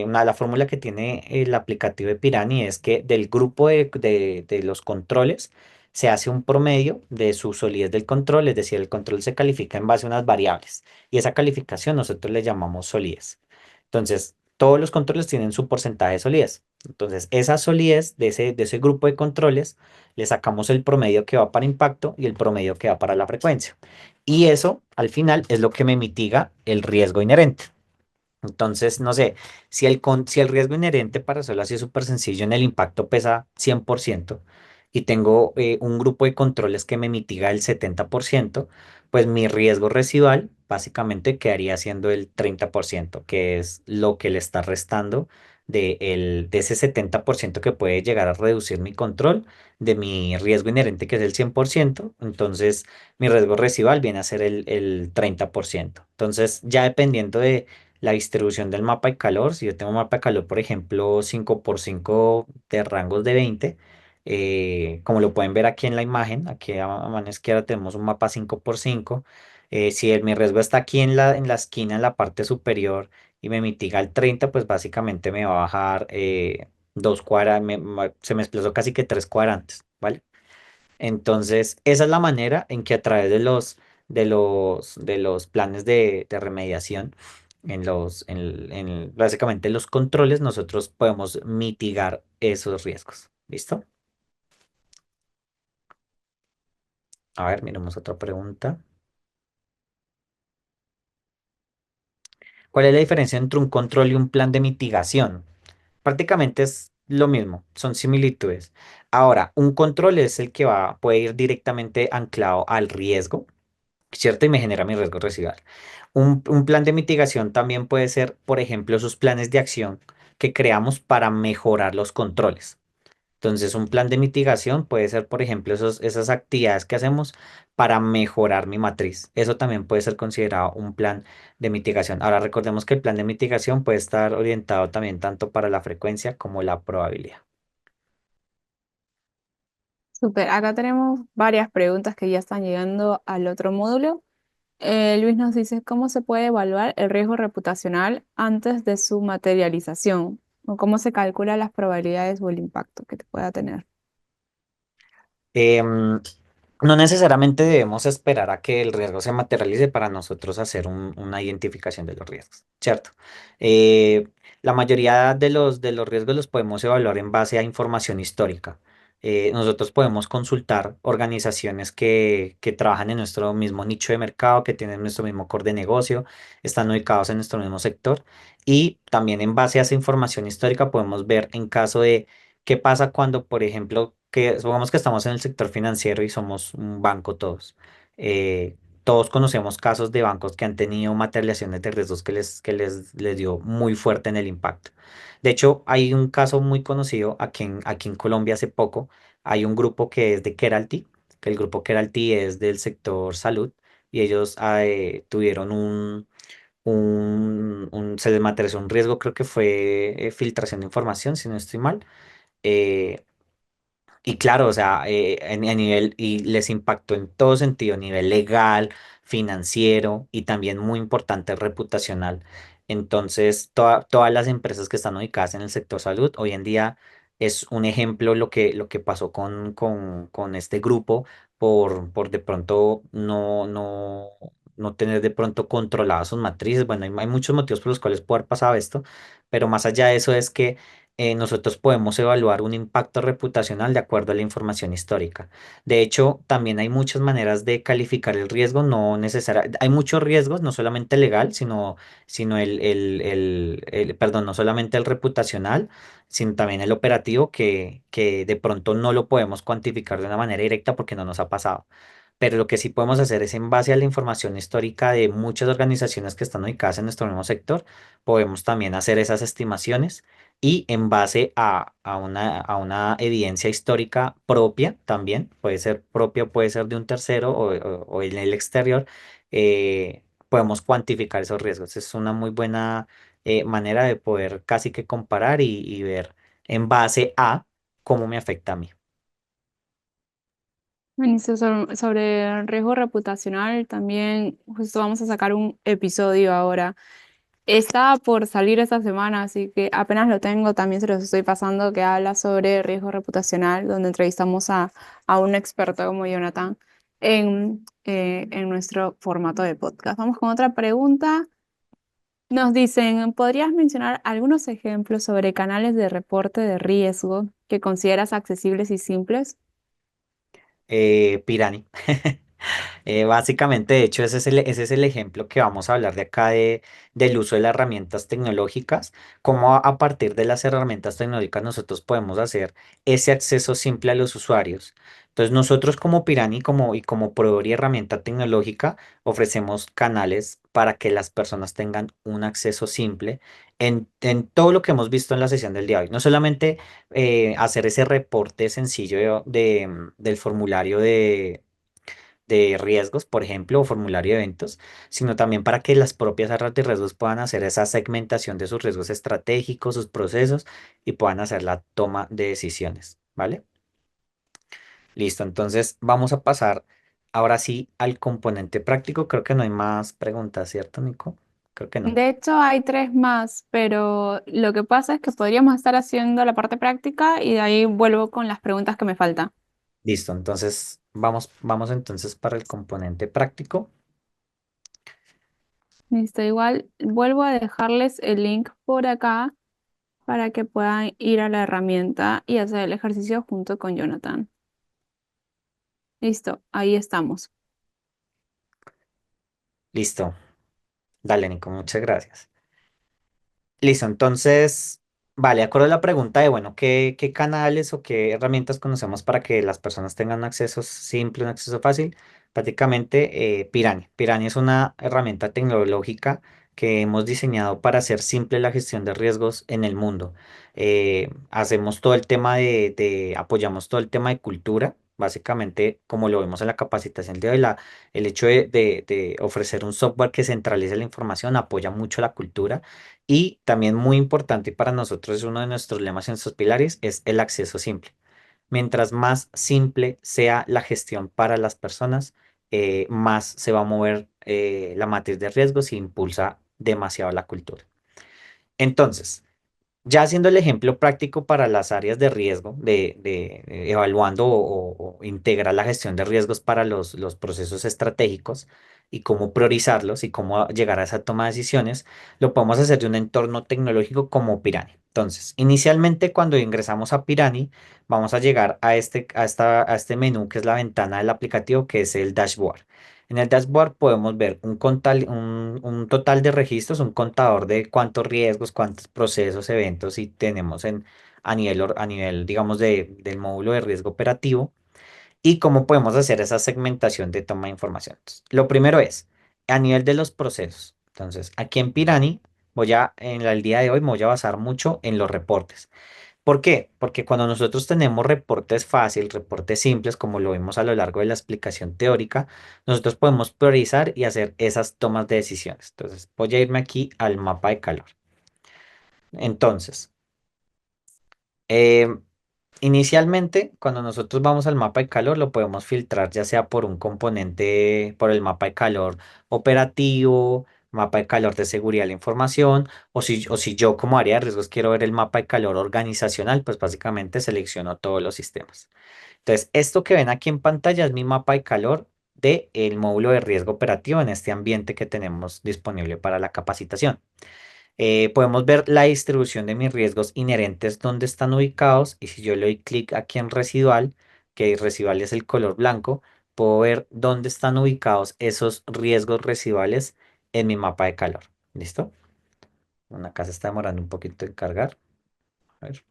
Speaker 2: La fórmula que tiene el aplicativo de Pirani es que del grupo de los controles se hace un promedio de su solidez del control, es decir, el control se califica en base a unas variables y esa calificación nosotros le llamamos solidez. Entonces, todos los controles tienen su porcentaje de solidez. Entonces, esa solidez de ese grupo de controles le sacamos el promedio que va para impacto y el promedio que va para la frecuencia. Y eso, al final, es lo que me mitiga el riesgo inherente. Entonces, no sé, si el riesgo inherente, para hacerlo así súper sencillo, en el impacto pesa 100% y tengo un grupo de controles que me mitiga el 70%, pues mi riesgo residual básicamente quedaría siendo el 30%, que es lo que le está restando de ese 70% que puede llegar a reducir mi control de mi riesgo inherente, que es el 100%. Entonces, mi riesgo residual viene a ser el 30%. Entonces, ya dependiendo de la distribución del mapa de calor. Si yo tengo un mapa de calor, por ejemplo, 5 por 5 de rangos de 20, como lo pueden ver aquí en la imagen, aquí a mano izquierda tenemos un mapa 5 por 5. Si mi riesgo está aquí en la esquina, en la parte superior, y me mitiga el 30, pues básicamente me va a bajar dos cuadrantes, se me desplazó casi que 3 cuadrantes, ¿vale? Entonces, esa es la manera en que a través de los planes de remediación, básicamente los controles, nosotros podemos mitigar esos riesgos. ¿Listo? A ver, miremos otra pregunta. ¿Cuál es la diferencia entre un control y un plan de mitigación? Prácticamente es lo mismo, son similitudes. Ahora, un control es el que puede ir directamente anclado al riesgo, ¿cierto? Y me genera mi riesgo residual. Un plan de mitigación también puede ser, por ejemplo, esos planes de acción que creamos para mejorar los controles. Entonces, un plan de mitigación puede ser, por ejemplo, esas actividades que hacemos para mejorar mi matriz. Eso también puede ser considerado un plan de mitigación. Ahora, recordemos que el plan de mitigación puede estar orientado también tanto para la frecuencia como la probabilidad.
Speaker 1: Súper, acá tenemos varias preguntas que ya están llegando al otro módulo. Luis nos dice cómo se puede evaluar el riesgo reputacional antes de su materialización o cómo se calculan las probabilidades o el impacto que te pueda tener.
Speaker 2: Em, no necesariamente debemos esperar a que el riesgo se materialice para nosotros hacer una identificación de los riesgos, ¿cierto? Eh, la mayoría de los riesgos los podemos evaluar en base a información histórica. Nosotros podemos consultar organizaciones que trabajan en nuestro mismo nicho de mercado, que tienen nuestro mismo core de negocio, están ubicados en nuestro mismo sector y también en base a esa información histórica podemos ver en caso de ¿qué pasa cuando, por ejemplo, que supongamos que estamos en el sector financiero y somos un banco todos? Todos conocemos casos de bancos que han tenido materializaciones de riesgos que les dio muy fuerte en el impacto. De hecho, hay un caso muy conocido aquí en Colombia hace poco. Hay un grupo que es de Keralty, que el grupo Keralty es del sector salud y ellos tuvieron se les materializó un riesgo, creo que fue filtración de información, si no estoy mal. Eh, y claro, o sea, a nivel, y les impactó en todo sentido, a nivel legal, financiero y también muy importante reputacional. Entonces, todas las empresas que están ubicadas en el sector salud, hoy en día es un ejemplo lo que pasó con este grupo por de pronto no tener de pronto controladas sus matrices. Bueno, hay muchos motivos por los cuales puede haber pasado esto, pero más allá de eso es que nosotros podemos evaluar un impacto reputacional de acuerdo a la información histórica. De hecho, también hay muchas maneras de calificar el riesgo, no necesariamente, hay muchos riesgos, no solamente legal, sino perdón, no solamente el reputacional, sino también el operativo que de pronto no lo podemos cuantificar de una manera directa porque no nos ha pasado. Pero lo que sí podemos hacer es en base a la información histórica de muchas organizaciones que están ubicadas en nuestro mismo sector, podemos también hacer esas estimaciones y en base a una evidencia histórica propia también, puede ser propia, puede ser de un tercero o en el exterior, podemos cuantificar esos riesgos. Es una muy buena manera de poder casi que comparar y ver en base a cómo me afecta a mí.
Speaker 1: Buenísimo, sobre riesgo reputacional, también justo vamos a sacar un episodio ahora. Está por salir esta semana, así que apenas lo tengo, también se los estoy pasando, que habla sobre riesgo reputacional, donde entrevistamos a un experto como Jonathan en nuestro formato de podcast. Vamos con otra pregunta. Nos dicen, ¿podrías mencionar algunos ejemplos sobre canales de reporte de riesgo que consideras accesibles y simples?
Speaker 2: Pirani. Básicamente, de hecho, ese es el ejemplo que vamos a hablar de acá del uso de las herramientas tecnológicas, cómo a partir de las herramientas tecnológicas nosotros podemos hacer ese acceso simple a los usuarios. Entonces, nosotros como Pirani y como proveedor y herramienta tecnológica ofrecemos canales para que las personas tengan un acceso simple en todo lo que hemos visto en la sesión del día de hoy. No solamente hacer ese reporte sencillo del formulario de riesgos, por ejemplo, o formulario de eventos, sino también para que las propias áreas de riesgos puedan hacer esa segmentación de sus riesgos estratégicos, sus procesos y puedan hacer la toma de decisiones, ¿vale? Listo, entonces vamos a pasar ahora sí al componente práctico. Creo que no hay más preguntas, ¿cierto, Nico? Creo que no.
Speaker 1: De hecho, hay tres más, pero lo que pasa es que podríamos estar haciendo la parte práctica y de ahí vuelvo con las preguntas que me faltan.
Speaker 2: Listo, entonces vamos entonces para el componente práctico.
Speaker 1: Listo, igual vuelvo a dejarles el link por acá para que puedan ir a la herramienta y hacer el ejercicio junto con Jonathan. Listo, ahí estamos.
Speaker 2: Listo, dale, Nico, muchas gracias. Listo, entonces, vale, de acuerdo a la pregunta de, bueno, ¿qué canales o qué herramientas conocemos para que las personas tengan un acceso simple, un acceso fácil? Prácticamente, Pirani. Pirani es una herramienta tecnológica que hemos diseñado para hacer simple la gestión de riesgos en el mundo. Hacemos todo el tema apoyamos todo el tema de cultura. Básicamente, como lo vemos en la capacitación de hoy, el hecho de ofrecer un software que centralice la información apoya mucho la cultura y también muy importante para nosotros, es uno de nuestros lemas y nuestros pilares, es el acceso simple. Mientras más simple sea la gestión para las personas, más se va a mover la matriz de riesgos y impulsa demasiado la cultura. Entonces, ya haciendo el ejemplo práctico para las áreas de riesgo, evaluando o integrar la gestión de riesgos para los procesos estratégicos y cómo priorizarlos y cómo llegar a esa toma de decisiones, lo podemos hacer de un entorno tecnológico como Pirani. Entonces, inicialmente cuando ingresamos a Pirani, vamos a llegar a este menú que es la ventana del aplicativo, que es el dashboard. En el dashboard podemos ver un total de registros, un contador de cuántos riesgos, cuántos procesos, eventos y tenemos a nivel, digamos, del módulo de riesgo operativo y cómo podemos hacer esa segmentación de toma de información. Entonces, lo primero es a nivel de los procesos. Entonces, aquí en Pirani, en el día de hoy me voy a basar mucho en los reportes. ¿Por qué? Porque cuando nosotros tenemos reportes fáciles, reportes simples, como lo vimos a lo largo de la explicación teórica, nosotros podemos priorizar y hacer esas tomas de decisiones. Entonces, voy a irme aquí al mapa de calor. Entonces, em, inicialmente, cuando nosotros vamos al mapa de calor, lo podemos filtrar ya sea por un componente, por el mapa de calor operativo, mapa de calor de seguridad de la información, o si yo como área de riesgos quiero ver el mapa de calor organizacional, pues básicamente selecciono todos los sistemas. Entonces, esto que ven aquí en pantalla es mi mapa de calor del módulo de riesgo operativo en este ambiente que tenemos disponible para la capacitación. Podemos ver la distribución de mis riesgos inherentes, dónde están ubicados, y si yo le doy clic aquí en residual, que residual es el color blanco, puedo ver dónde están ubicados esos riesgos residuales en mi mapa de calor. ¿Listo? Bueno, acá se está demorando un poquito en cargar. A ver.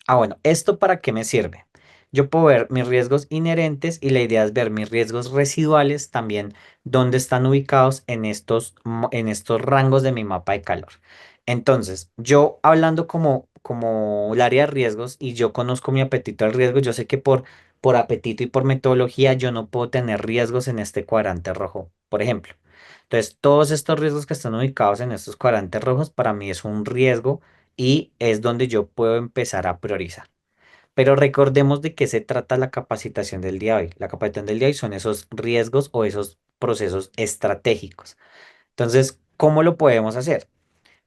Speaker 2: Bueno, ¿esto para qué me sirve? Yo puedo ver mis riesgos inherentes y la idea es ver mis riesgos residuales también, dónde están ubicados en estos rangos de mi mapa de calor. Entonces, yo hablando como el área de riesgos y yo conozco mi apetito al riesgo, yo sé que por por apetito y por metodología, yo no puedo tener riesgos en este cuadrante rojo, por ejemplo. Entonces, todos estos riesgos que están ubicados en estos cuadrantes rojos, para mí es un riesgo y es donde yo puedo empezar a priorizar. Pero recordemos de qué se trata la capacitación del día de hoy. La capacitación del día de hoy son esos riesgos o esos procesos estratégicos. Entonces, ¿cómo lo podemos hacer?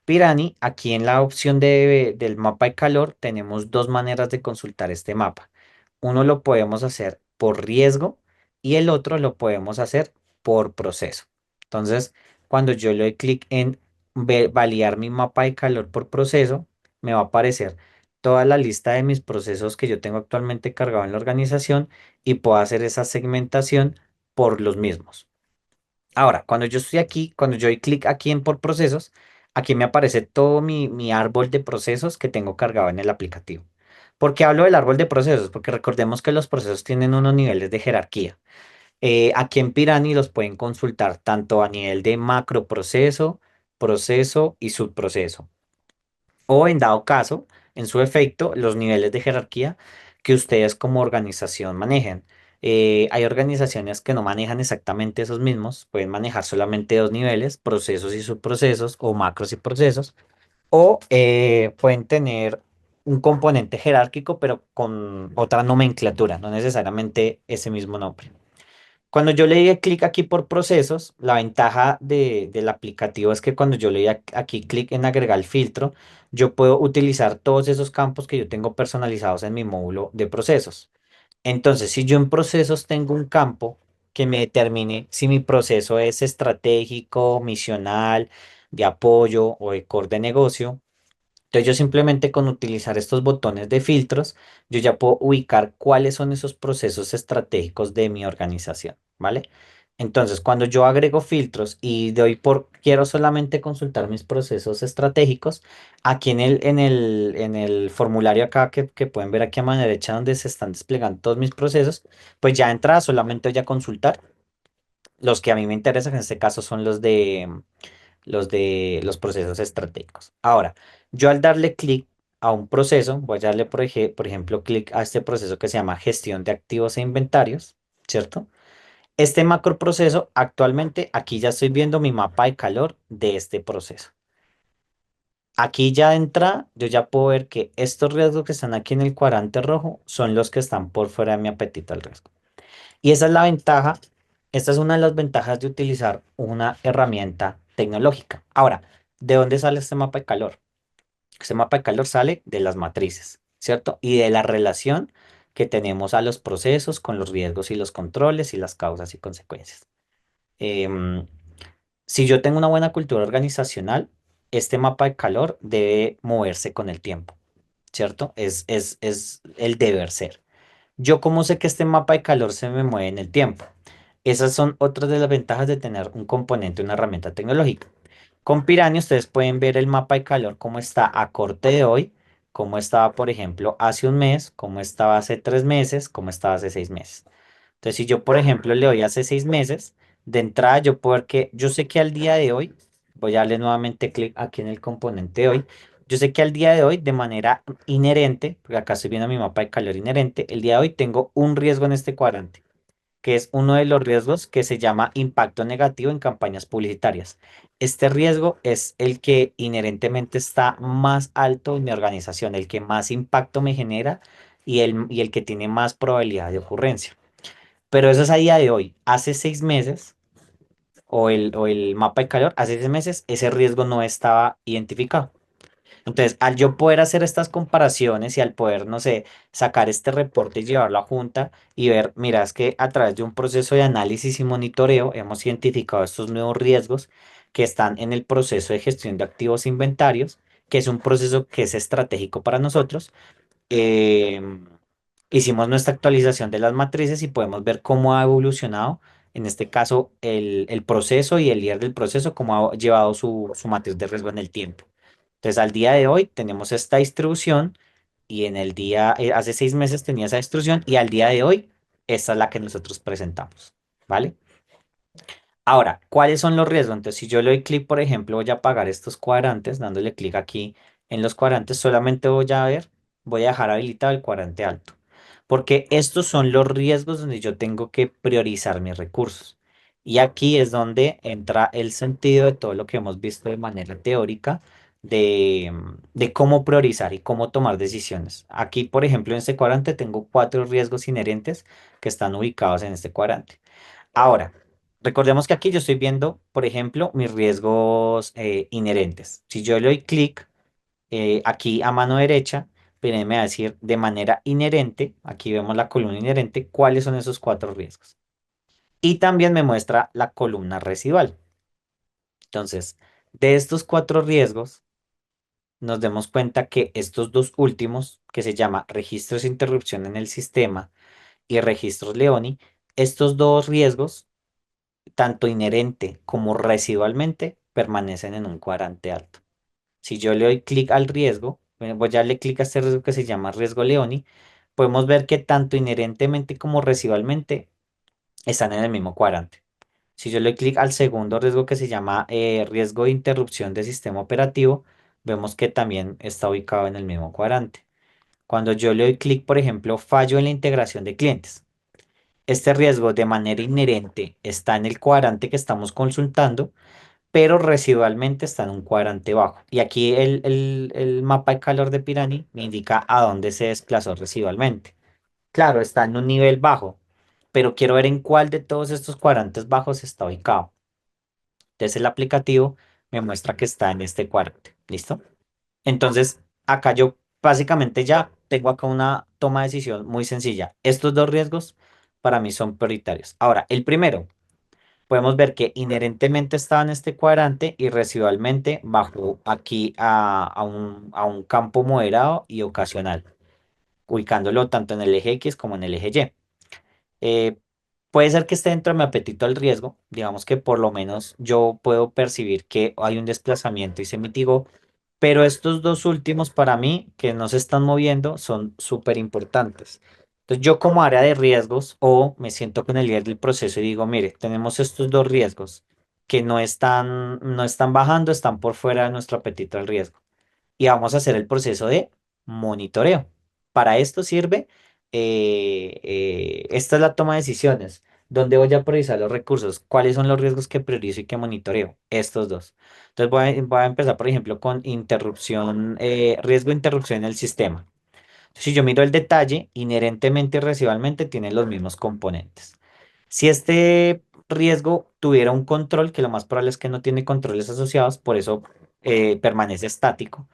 Speaker 2: Pirani, aquí en la opción del mapa de calor tenemos dos maneras de consultar este mapa. Uno lo podemos hacer por riesgo y el otro lo podemos hacer por proceso. Entonces, cuando yo le doy clic en validar mi mapa de calor por proceso, me va a aparecer toda la lista de mis procesos que yo tengo actualmente cargado en la organización y puedo hacer esa segmentación por los mismos. Ahora, cuando yo estoy aquí, cuando yo doy clic aquí en por procesos, aquí me aparece todo mi árbol de procesos que tengo cargado en el aplicativo. ¿Por qué hablo del árbol de procesos? Porque recordemos que los procesos tienen unos niveles de jerarquía. Aquí en Pirani los pueden consultar tanto a nivel de macro proceso, proceso y subproceso o en dado caso, en su efecto, los niveles de jerarquía que ustedes como organización manejen. Hay organizaciones que no manejan exactamente esos mismos, pueden manejar solamente dos niveles, procesos y subprocesos o macros y procesos, o pueden tener un componente jerárquico pero con otra nomenclatura, no necesariamente ese mismo nombre. Cuando yo le di clic aquí por procesos, la ventaja del aplicativo es que cuando yo le di aquí clic en agregar el filtro, yo puedo utilizar todos esos campos que yo tengo personalizados en mi módulo de procesos. Entonces, si yo en procesos tengo un campo que me determine si mi proceso es estratégico, misional, de apoyo o de core de negocio, entonces yo simplemente con utilizar estos botones de filtros, yo ya puedo ubicar cuáles son esos procesos estratégicos de mi organización, ¿vale? Entonces, cuando yo agrego filtros y doy por, quiero solamente consultar mis procesos estratégicos, aquí en el formulario acá que pueden ver aquí a mano derecha donde se están desplegando todos mis procesos, pues ya de entrada solamente voy a consultar los que a mí me interesan, en este caso son los procesos estratégicos. Ahora, yo al darle clic a un proceso, voy a darle, por ejemplo, clic a este proceso que se llama gestión de activos e inventarios, ¿cierto? Este macro proceso, actualmente, aquí ya estoy viendo mi mapa de calor de este proceso. Aquí ya entra, yo ya puedo ver que estos riesgos que están aquí en el cuadrante rojo son los que están por fuera de mi apetito al riesgo. Y esa es la ventaja, esta es una de las ventajas de utilizar una herramienta tecnológica. Ahora, ¿de dónde sale este mapa de calor? Este mapa de calor sale de las matrices, ¿cierto? Y de la relación que tenemos a los procesos con los riesgos y los controles y las causas y consecuencias. Em, si yo tengo una buena cultura organizacional, este mapa de calor debe moverse con el tiempo, ¿cierto? Es el deber ser. ¿Yo cómo sé que este mapa de calor se me mueve en el tiempo? Esas son otras de las ventajas de tener un componente, una herramienta tecnológica. Con Piranha ustedes pueden ver el mapa de calor, cómo está a corte de hoy, cómo estaba, por ejemplo, hace un mes, cómo estaba hace 3 meses, cómo estaba hace 6 meses. Entonces, si yo, por ejemplo, le doy hace 6 meses, de entrada yo puedo ver que yo sé que al día de hoy, voy a darle nuevamente clic aquí en el componente de hoy, yo sé que al día de hoy, de manera inherente, porque acá estoy viendo mi mapa de calor inherente, el día de hoy tengo un riesgo en este cuadrante, que es uno de los riesgos que se llama impacto negativo en campañas publicitarias. Este riesgo es el que inherentemente está más alto en mi organización, el que más impacto me genera y el que tiene más probabilidad de ocurrencia. Pero eso es a día de hoy. Hace 6 meses, o el mapa de calor, hace 6 meses ese riesgo no estaba identificado. Entonces, al yo poder hacer estas comparaciones y al poder, no sé, sacar este reporte y llevarlo a junta y ver, mira, es que a través de un proceso de análisis y monitoreo hemos identificado estos nuevos riesgos que están en el proceso de gestión de activos e inventarios, que es un proceso que es estratégico para nosotros. Em, Hicimos nuestra actualización de las matrices y podemos ver cómo ha evolucionado, en este caso, el proceso y el líder del proceso, cómo ha llevado su matriz de riesgo en el tiempo. Entonces, al día de hoy tenemos esta distribución y hace 6 meses tenía esa distribución y al día de hoy, esta es la que nosotros presentamos, ¿vale? Ahora, ¿cuáles son los riesgos? Entonces, si yo le doy clic, por ejemplo, voy a apagar estos cuadrantes, dándole clic aquí en los cuadrantes, solamente voy a dejar habilitado el cuadrante alto. porque estos son los riesgos donde yo tengo que priorizar mis recursos. Y aquí es donde entra el sentido de todo lo que hemos visto de manera teórica de cómo priorizar y cómo tomar decisiones. Aquí, por ejemplo, en este cuadrante tengo cuatro riesgos inherentes que están ubicados en este cuadrante. Ahora, recordemos que aquí yo estoy viendo, por ejemplo, mis riesgos inherentes. Si yo le doy clic aquí a mano derecha, me va a decir de manera inherente, aquí vemos la columna inherente, cuáles son esos cuatro riesgos. Y también me muestra la columna residual. Entonces, de estos cuatro riesgos, nos demos cuenta que estos dos últimos, que se llama registros de interrupción en el sistema y registros Leoni, estos dos riesgos, tanto inherente como residualmente, permanecen en un cuadrante alto. Si yo le doy clic al riesgo, voy a darle clic a este riesgo que se llama riesgo Leoni, podemos ver que tanto inherentemente como residualmente están en el mismo cuadrante. Si yo le doy clic al segundo riesgo que se llama riesgo de interrupción del sistema operativo, vemos que también está ubicado en el mismo cuadrante. Cuando yo le doy clic, por ejemplo, fallo en la integración de clientes, este riesgo de manera inherente está en el cuadrante que estamos consultando, pero residualmente está en un cuadrante bajo. Y aquí el mapa de calor de Pirani me indica a dónde se desplazó residualmente. Claro, está en un nivel bajo, pero quiero ver en cuál de todos estos cuadrantes bajos está ubicado. Entonces el aplicativo me muestra que está en este cuadrante. ¿Listo? Entonces, acá yo básicamente ya tengo acá una toma de decisión muy sencilla. Estos dos riesgos para mí son prioritarios. Ahora, el primero podemos ver que inherentemente estaba en este cuadrante y residualmente bajó aquí a un campo moderado y ocasional, ubicándolo tanto en el eje X como en el eje Y. Eh, puede ser que esté dentro de mi apetito al riesgo, digamos que por lo menos yo puedo percibir que hay un desplazamiento y se mitigó, pero estos dos últimos para mí que no se están moviendo son súper importantes. Entonces yo como área de riesgos o me siento con el líder del proceso y digo, mire, tenemos estos dos riesgos que no están bajando, están por fuera de nuestro apetito al riesgo y vamos a hacer el proceso de monitoreo. Para esto sirve, esta es la toma de decisiones. ¿Dónde voy a priorizar los recursos? ¿Cuáles son los riesgos que priorizo y que monitoreo? Estos dos. Entonces voy a empezar, por ejemplo, con interrupción, riesgo de interrupción en el sistema. Si yo miro el detalle, inherentemente y residualmente tienen los mismos componentes. Si este riesgo tuviera un control, que lo más probable es que no tiene controles asociados, por eso permanece estático.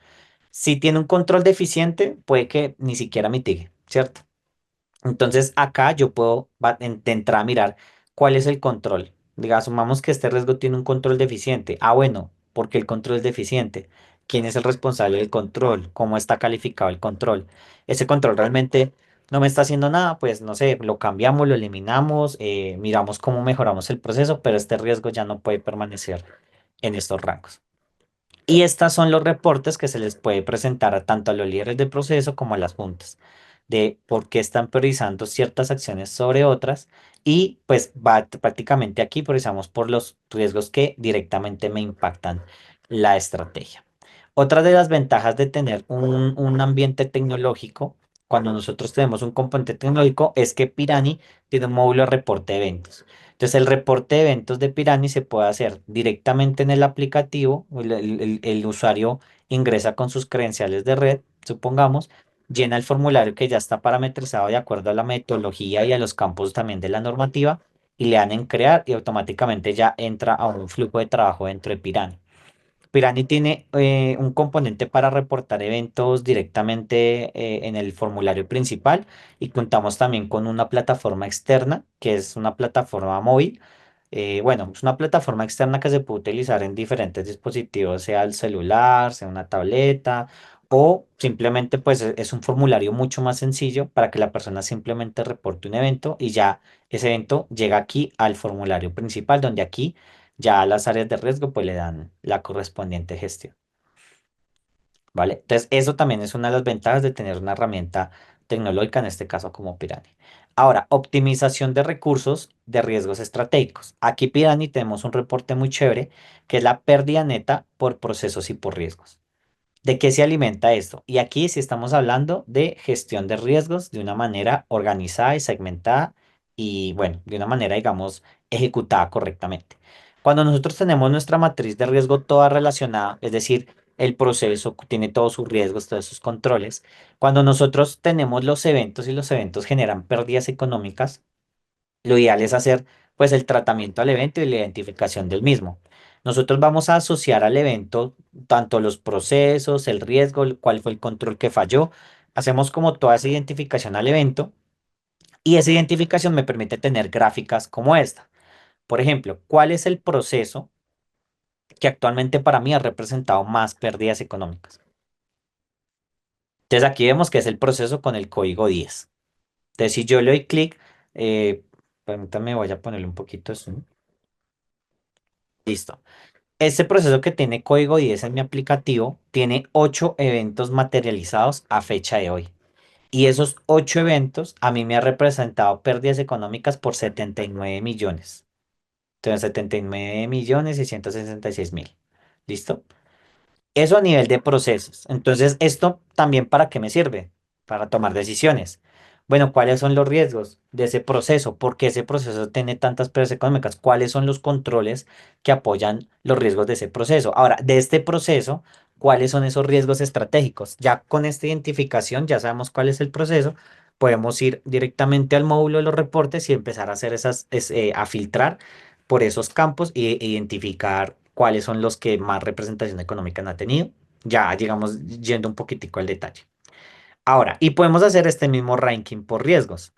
Speaker 2: Si tiene un control deficiente, puede que ni siquiera mitigue, ¿cierto? Entonces acá yo puedo entrar a mirar cuál es el control. Diga, asumamos que este riesgo tiene un control deficiente. Ah, bueno, ¿por qué el control es deficiente? ¿Quién es el responsable del control? ¿Cómo está calificado el control? Ese control realmente no me está haciendo nada, pues no sé, lo cambiamos, lo eliminamos, miramos cómo mejoramos el proceso, pero este riesgo ya no puede permanecer en estos rangos. Y estos son los reportes que se les puede presentar tanto a los líderes de proceso como a las juntas, de por qué están priorizando ciertas acciones sobre otras y pues prácticamente aquí priorizamos por los riesgos que directamente me impactan la estrategia. Otra de las ventajas de tener un ambiente tecnológico, cuando nosotros tenemos un componente tecnológico, es que Pirani tiene un módulo de reporte de eventos. Entonces, el reporte de eventos de Pirani se puede hacer directamente en el aplicativo. El usuario ingresa con sus credenciales de red, supongamos, llena el formulario que ya está parametrizado de acuerdo a la metodología y a los campos también de la normativa y le dan en crear y automáticamente ya entra a un flujo de trabajo dentro de Pirani. Pirani tiene un componente para reportar eventos directamente en el formulario principal y contamos también con una plataforma externa, que es una plataforma móvil. Bueno, es una plataforma externa que se puede utilizar en diferentes dispositivos, sea el celular, sea una tableta o simplemente pues es un formulario mucho más sencillo para que la persona simplemente reporte un evento y ya ese evento llega aquí al formulario principal, donde aquí ya a las áreas de riesgo pues le dan la correspondiente gestión, ¿vale? Entonces eso también es una de las ventajas de tener una herramienta tecnológica, en este caso como Pirani. Ahora, optimización de recursos de riesgos estratégicos. Aquí Pirani tenemos un reporte muy chévere que es la pérdida neta por procesos y por riesgos. ¿De qué se alimenta esto? Y aquí sí estamos hablando de gestión de riesgos de una manera organizada y segmentada y, bueno, de una manera, digamos, ejecutada correctamente. Cuando nosotros tenemos nuestra matriz de riesgo toda relacionada, es decir, el proceso tiene todos sus riesgos, todos sus controles, cuando nosotros tenemos los eventos y los eventos generan pérdidas económicas, lo ideal es hacer pues el tratamiento al evento y la identificación del mismo. Nosotros vamos a asociar al evento tanto los procesos, el riesgo, cuál fue el control que falló. Hacemos como toda esa identificación al evento y esa identificación me permite tener gráficas como esta. Por ejemplo, ¿cuál es el proceso que actualmente para mí ha representado más pérdidas económicas? Entonces aquí vemos que es el proceso con el código 10. Entonces si yo le doy clic, eh, permítame, voy a ponerle un poquito de zoom. Listo. Este proceso que tiene código 10 en mi aplicativo tiene 8 eventos materializados a fecha de hoy. Y esos 8 eventos a mí me han representado pérdidas económicas por 79 millones. Entonces, 79 millones 666 mil. ¿Listo? Eso a nivel de procesos. Entonces, ¿esto también para qué me sirve? Para tomar decisiones. Bueno, ¿cuáles son los riesgos de ese proceso? ¿Por qué ese proceso tiene tantas pérdidas económicas? ¿Cuáles son los controles que apoyan los riesgos de ese proceso? Ahora, de este proceso, ¿cuáles son esos riesgos estratégicos? Ya con esta identificación, ya sabemos cuál es el proceso, podemos ir directamente al módulo de los reportes y empezar a hacer a filtrar por esos campos e identificar cuáles son los que más representación económica han tenido. Ya, digamos, yendo un poquitico al detalle. Ahora, y podemos hacer este mismo ranking por riesgos.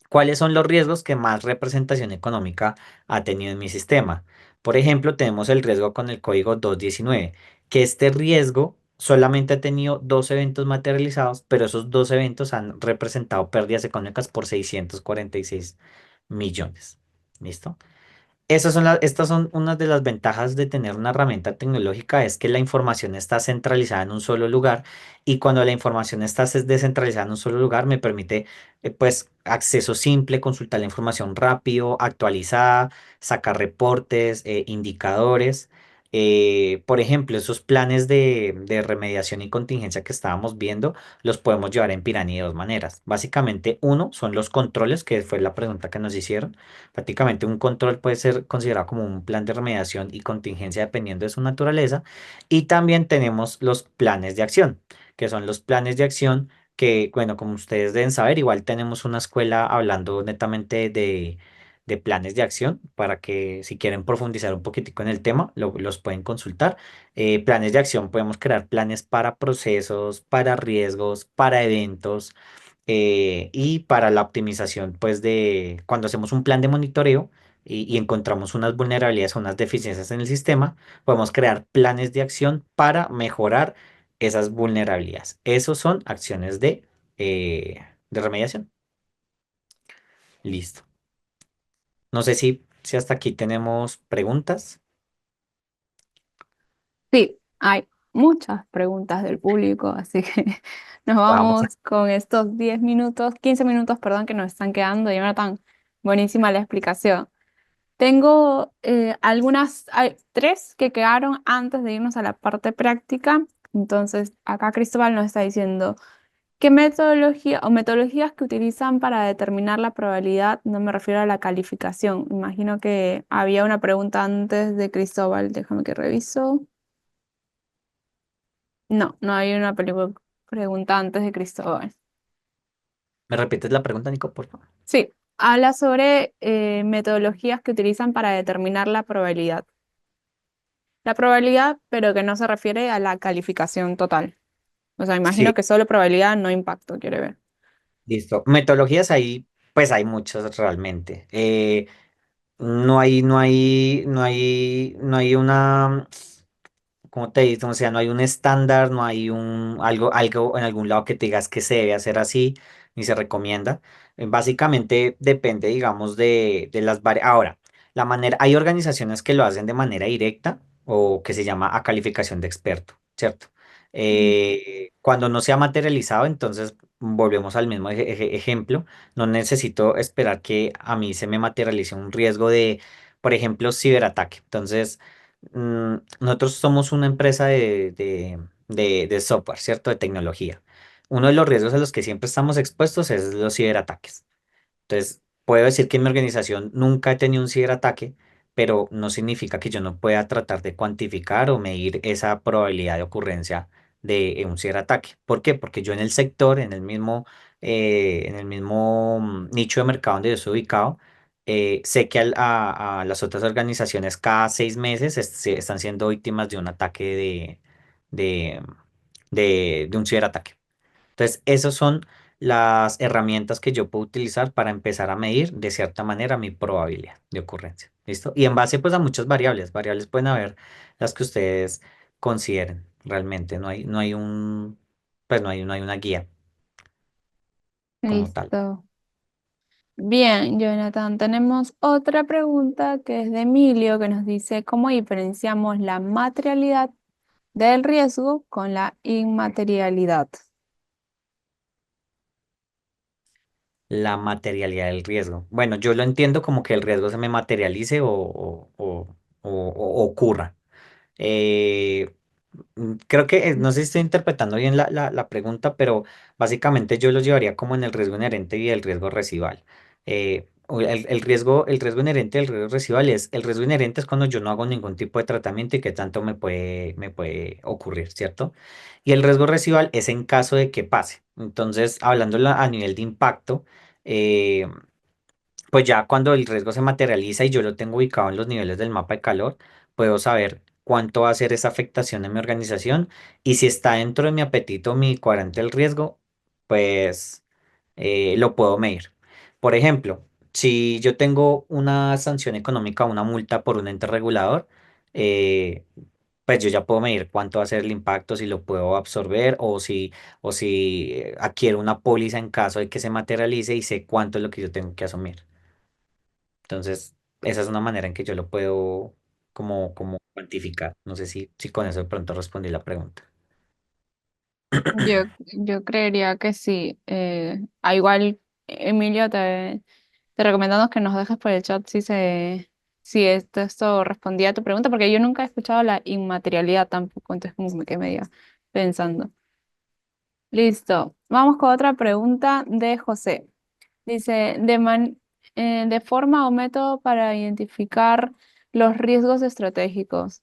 Speaker 2: ¿Cuáles son los riesgos que más representación económica ha tenido en mi sistema? Por ejemplo, tenemos el riesgo con el código 219, que este riesgo solamente ha tenido dos eventos materializados, pero esos dos eventos han representado pérdidas económicas por 646 millones. ¿Listo? Estas son unas de las ventajas de tener una herramienta tecnológica, es que la información está centralizada en un solo lugar y cuando la información está descentralizada en un solo lugar me permite pues acceso simple, consultar la información rápido, actualizada, sacar reportes, indicadores. Por ejemplo, esos planes de remediación y contingencia que estábamos viendo los podemos llevar en Piranha de dos maneras. Básicamente, uno son los controles, que fue la pregunta que nos hicieron. Prácticamente un control puede ser considerado como un plan de remediación y contingencia dependiendo de su naturaleza. Y también tenemos los planes de acción, que son los planes de acción que, bueno, como ustedes deben saber, igual tenemos una escuela hablando netamente de planes de acción para que si quieren profundizar un poquitico en el tema, los pueden consultar. Planes de acción, podemos crear planes para procesos, para riesgos, para eventos y para la optimización, pues de cuando hacemos un plan de monitoreo y encontramos unas vulnerabilidades o unas deficiencias en el sistema, podemos crear planes de acción para mejorar esas vulnerabilidades. Esos son acciones de remediación. Listo. No sé si hasta aquí tenemos preguntas.
Speaker 1: Sí, hay muchas preguntas del público, así que nos
Speaker 2: Vamos
Speaker 1: vamos con estos 10 minutos, 15 minutos, perdón, que nos están quedando. Jonathan, buenísima la explicación. Tengo hay tres que quedaron antes de irnos a la parte práctica. Entonces, acá Cristóbal nos está diciendo, ¿qué metodología o metodologías que utilizan para determinar la probabilidad? No me refiero a la calificación. Imagino que había una pregunta antes de Cristóbal, déjame que reviso. No, no hay una pregunta antes de Cristóbal.
Speaker 2: ¿Me repites la pregunta, Nico, por favor?
Speaker 1: Sí, habla sobre metodologías que utilizan para determinar la probabilidad. La probabilidad, pero que no se refiere a la calificación total. O sea, imagino
Speaker 2: Sí,
Speaker 1: que solo probabilidad, no impacto, quiere ver.
Speaker 2: listo. Metodologías ahí, pues hay muchas realmente. No hay una, ¿cómo te digo? O sea, no hay un estándar, no hay algo en algún lado que te digas que se debe hacer así, ni se recomienda. Básicamente depende, digamos, de las variables. Ahora, hay organizaciones que lo hacen de manera directa o que se llama a calificación de experto, ¿cierto?
Speaker 1: Mm.
Speaker 2: Cuando no se ha materializado, entonces volvemos al mismo ejemplo. No necesito esperar que a mí se me materialice un riesgo de, por ejemplo, ciberataque. Entonces, nosotros somos una empresa de software, ¿cierto? De tecnología. Uno de los riesgos a los que siempre estamos expuestos es los ciberataques. Entonces, puedo decir que en mi organización nunca he tenido un ciberataque, pero no significa que yo no pueda tratar de cuantificar o medir esa probabilidad de ocurrencia de un ciberataque. ¿Por qué? Porque yo en el sector, en el mismo nicho de mercado donde yo estoy ubicado, sé que a las otras organizaciones cada 6 meses están siendo víctimas de un ataque de, de un ciberataque. Entonces, esas son las herramientas que yo puedo utilizar para empezar a medir de cierta manera mi probabilidad de ocurrencia. ¿Listo? Y en base pues a muchas variables, variables pueden haber las que ustedes consideren realmente. No hay una guía como tal.
Speaker 1: Listo. Bien, Jonathan, tenemos otra pregunta que es de Emilio que nos dice, ¿cómo diferenciamos la materialidad del riesgo con la inmaterialidad?
Speaker 2: La materialidad del riesgo. Bueno, yo lo entiendo como que el riesgo se me materialice o ocurra. Eh, Creo que, no sé si estoy interpretando bien la pregunta, pero básicamente yo lo llevaría como en el riesgo inherente y el riesgo residual. El riesgo inherente y el riesgo residual el riesgo inherente es cuando yo no hago ningún tipo de tratamiento y que tanto me puede ocurrir, ¿cierto? Y el riesgo residual es en caso de que pase. Entonces, hablando a nivel de impacto, eh, pues ya cuando el riesgo se materializa y yo lo tengo ubicado en los niveles del mapa de calor, puedo saber cuánto va a ser esa afectación en mi organización y si está dentro de mi apetito, mi cuadrante del riesgo, pues lo puedo medir. Por ejemplo, si yo tengo una sanción económica, una multa por un ente regulador, eh, pues yo ya puedo medir cuánto va a ser el impacto, si lo puedo absorber o si adquiero una póliza en caso de que se materialice y sé cuánto es lo que yo tengo que asumir. Entonces, esa es una manera en que yo lo puedo como cuantificar. No sé si con eso de pronto respondí la pregunta.
Speaker 1: Yo creería que sí. Igual, Emilio, te recomendamos que nos dejes por el chat si esto respondía a tu pregunta, porque yo nunca he escuchado la inmaterialidad tampoco, entonces como que me quedé medio pensando. Listo. Vamos con otra pregunta de José. Dice, de forma o método para identificar los riesgos estratégicos.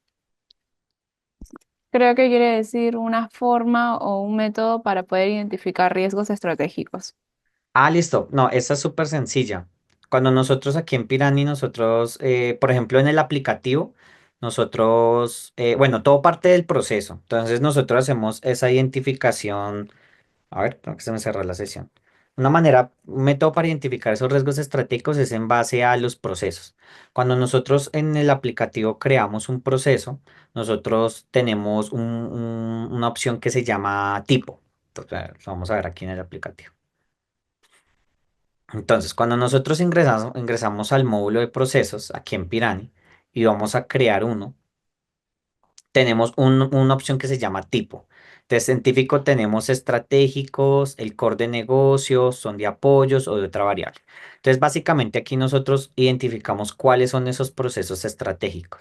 Speaker 1: Creo que quiere decir una forma o un método para poder identificar riesgos estratégicos.
Speaker 2: Ah, listo. No, esa es súper sencilla. Cuando nosotros aquí en Pirani, por ejemplo, en el aplicativo, bueno, todo parte del proceso. Entonces, nosotros hacemos esa identificación. A ver, tengo que se me cerró la sesión. Un método para identificar esos riesgos estratégicos es en base a los procesos. Cuando nosotros en el aplicativo creamos un proceso, nosotros tenemos una opción que se llama tipo. Entonces, vamos a ver aquí en el aplicativo. Entonces, cuando nosotros ingresamos al módulo de procesos aquí en Pirani y vamos a crear uno, tenemos una opción que se llama tipo. Entonces, en típico tenemos estratégicos, el core de negocios, son de apoyos o de otra variable. Entonces, básicamente aquí nosotros identificamos cuáles son esos procesos estratégicos.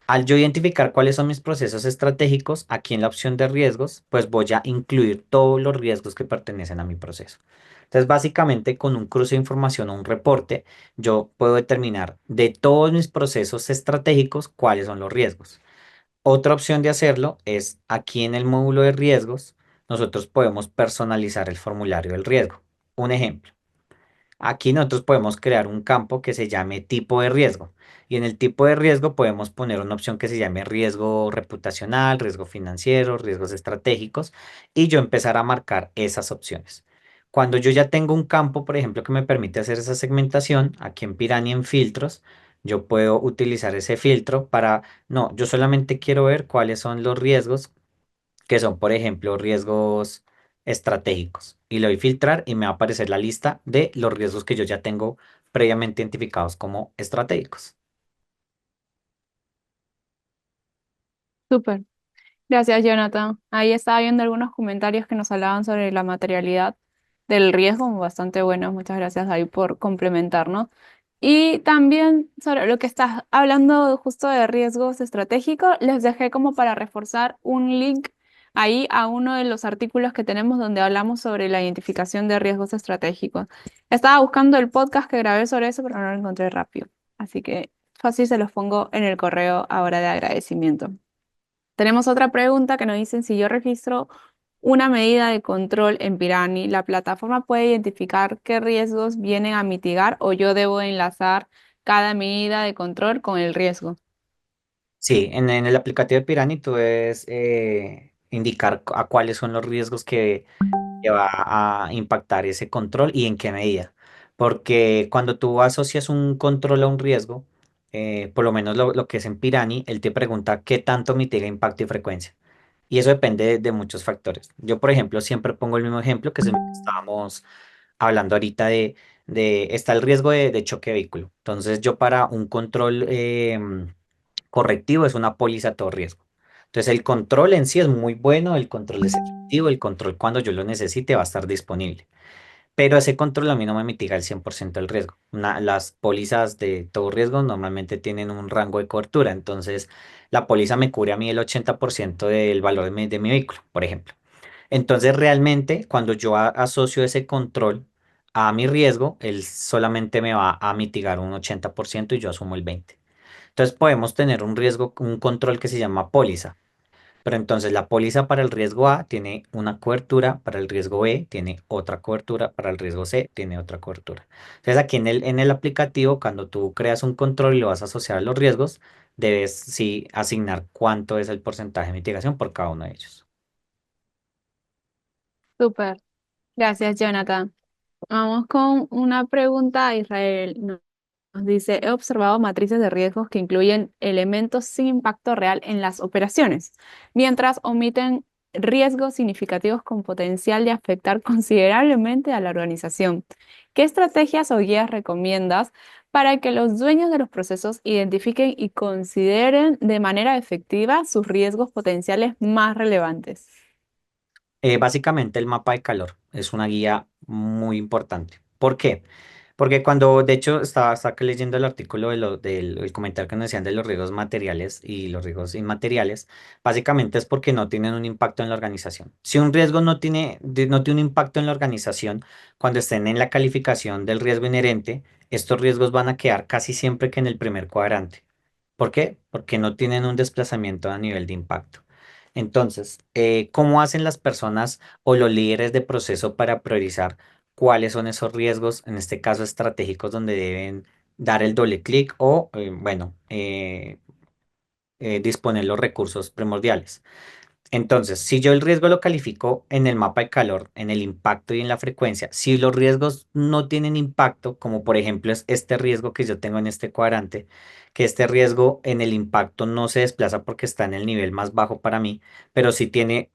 Speaker 2: Al yo identificar cuáles son mis procesos estratégicos, aquí en la opción de riesgos, pues voy a incluir todos los riesgos que pertenecen a mi proceso. Entonces, básicamente con un cruce de información o un reporte, yo puedo determinar de todos mis procesos estratégicos cuáles son los riesgos. Otra opción de hacerlo es aquí en el módulo de riesgos, nosotros podemos personalizar el formulario del riesgo. Un ejemplo. Aquí nosotros podemos crear un campo que se llame tipo de riesgo. Y en el tipo de riesgo podemos poner una opción que se llame riesgo reputacional, riesgo financiero, riesgos estratégicos y yo empezar a marcar esas opciones. Cuando yo ya tengo un campo, por ejemplo, que me permite hacer esa segmentación, aquí en Piranha en filtros, yo puedo utilizar ese filtro para, no, yo solamente quiero ver cuáles son los riesgos que son, por ejemplo, riesgos estratégicos. Y le doy filtrar y me va a aparecer la lista de los riesgos que yo ya tengo previamente identificados como estratégicos.
Speaker 1: Súper. Gracias, Jonathan. Ahí estaba viendo algunos comentarios que nos hablaban sobre la materialidad del riesgo, bastante buenos. Muchas gracias ahí por complementarnos. Y también sobre lo que estás hablando justo de riesgos estratégicos, les dejé como para reforzar un link ahí a uno de los artículos que tenemos donde hablamos sobre la identificación de riesgos estratégicos. Estaba buscando el podcast que grabé sobre eso, pero no lo encontré rápido. Así que fácil se los pongo en el correo ahora de agradecimiento. Tenemos otra pregunta que nos dicen si yo registro una medida de control en Pirani, ¿la plataforma puede identificar qué riesgos vienen a mitigar o yo debo enlazar cada medida de control con el riesgo?
Speaker 2: Sí, en el aplicativo de Pirani tú debes indicar a cuáles son los riesgos que va a impactar ese control y en qué medida. Porque cuando tú asocias un control a un riesgo, por lo menos lo que es en Pirani, él te pregunta qué tanto mitiga impacto y frecuencia. Y eso depende de muchos factores. Yo, por ejemplo, siempre pongo el mismo ejemplo, que es el que estábamos hablando ahorita está el riesgo de choque de vehículo. Entonces, yo para un control correctivo es una póliza a todo riesgo. Entonces, el control en sí es muy bueno, el control es efectivo, el control cuando yo lo necesite va a estar disponible. Pero ese control a mí no me mitiga el 100% del riesgo. Las pólizas de todo riesgo normalmente tienen un rango de cobertura. Entonces, la póliza me cubre a mí el 80% del valor de mi vehículo, por ejemplo. Entonces, realmente, cuando yo asocio ese control a mi riesgo, él solamente me va a mitigar un 80% y yo asumo el 20%. Entonces, podemos tener un riesgo, un control que se llama póliza. Pero entonces la póliza para el riesgo A tiene una cobertura, para el riesgo B tiene otra cobertura, para el riesgo C tiene otra cobertura. Entonces aquí en el aplicativo, cuando tú creas un control y lo vas a asociar a los riesgos, debes sí asignar cuánto es el porcentaje de mitigación por cada uno de ellos.
Speaker 1: Súper. Gracias, Jonathan. Vamos con una pregunta a Israel. Nos dice, he observado matrices de riesgos que incluyen elementos sin impacto real en las operaciones, mientras omiten riesgos significativos con potencial de afectar considerablemente a la organización. ¿Qué estrategias o guías recomiendas para que los dueños de los procesos identifiquen y consideren de manera efectiva sus riesgos potenciales más relevantes?
Speaker 2: Básicamente el mapa de calor es una guía muy importante. ¿Por qué? Porque cuando, de hecho, estaba acá leyendo el artículo el comentario que nos decían de los riesgos materiales y los riesgos inmateriales, básicamente es porque no tienen un impacto en la organización. Si un riesgo no tiene un impacto en la organización, cuando estén en la calificación del riesgo inherente, estos riesgos van a quedar casi siempre que en el primer cuadrante. ¿Por qué? Porque no tienen un desplazamiento a nivel de impacto. Entonces, ¿cómo hacen las personas o los líderes de proceso para priorizar cuáles son esos riesgos, en este caso estratégicos, donde deben dar el doble clic o, bueno, disponer los recursos primordiales? Entonces, si yo el riesgo lo califico en el mapa de calor, en el impacto y en la frecuencia, si los riesgos no tienen impacto, como por ejemplo es este riesgo que yo tengo en este cuadrante, que este riesgo en el impacto no se desplaza porque está en el nivel más bajo para mí, pero sí tiene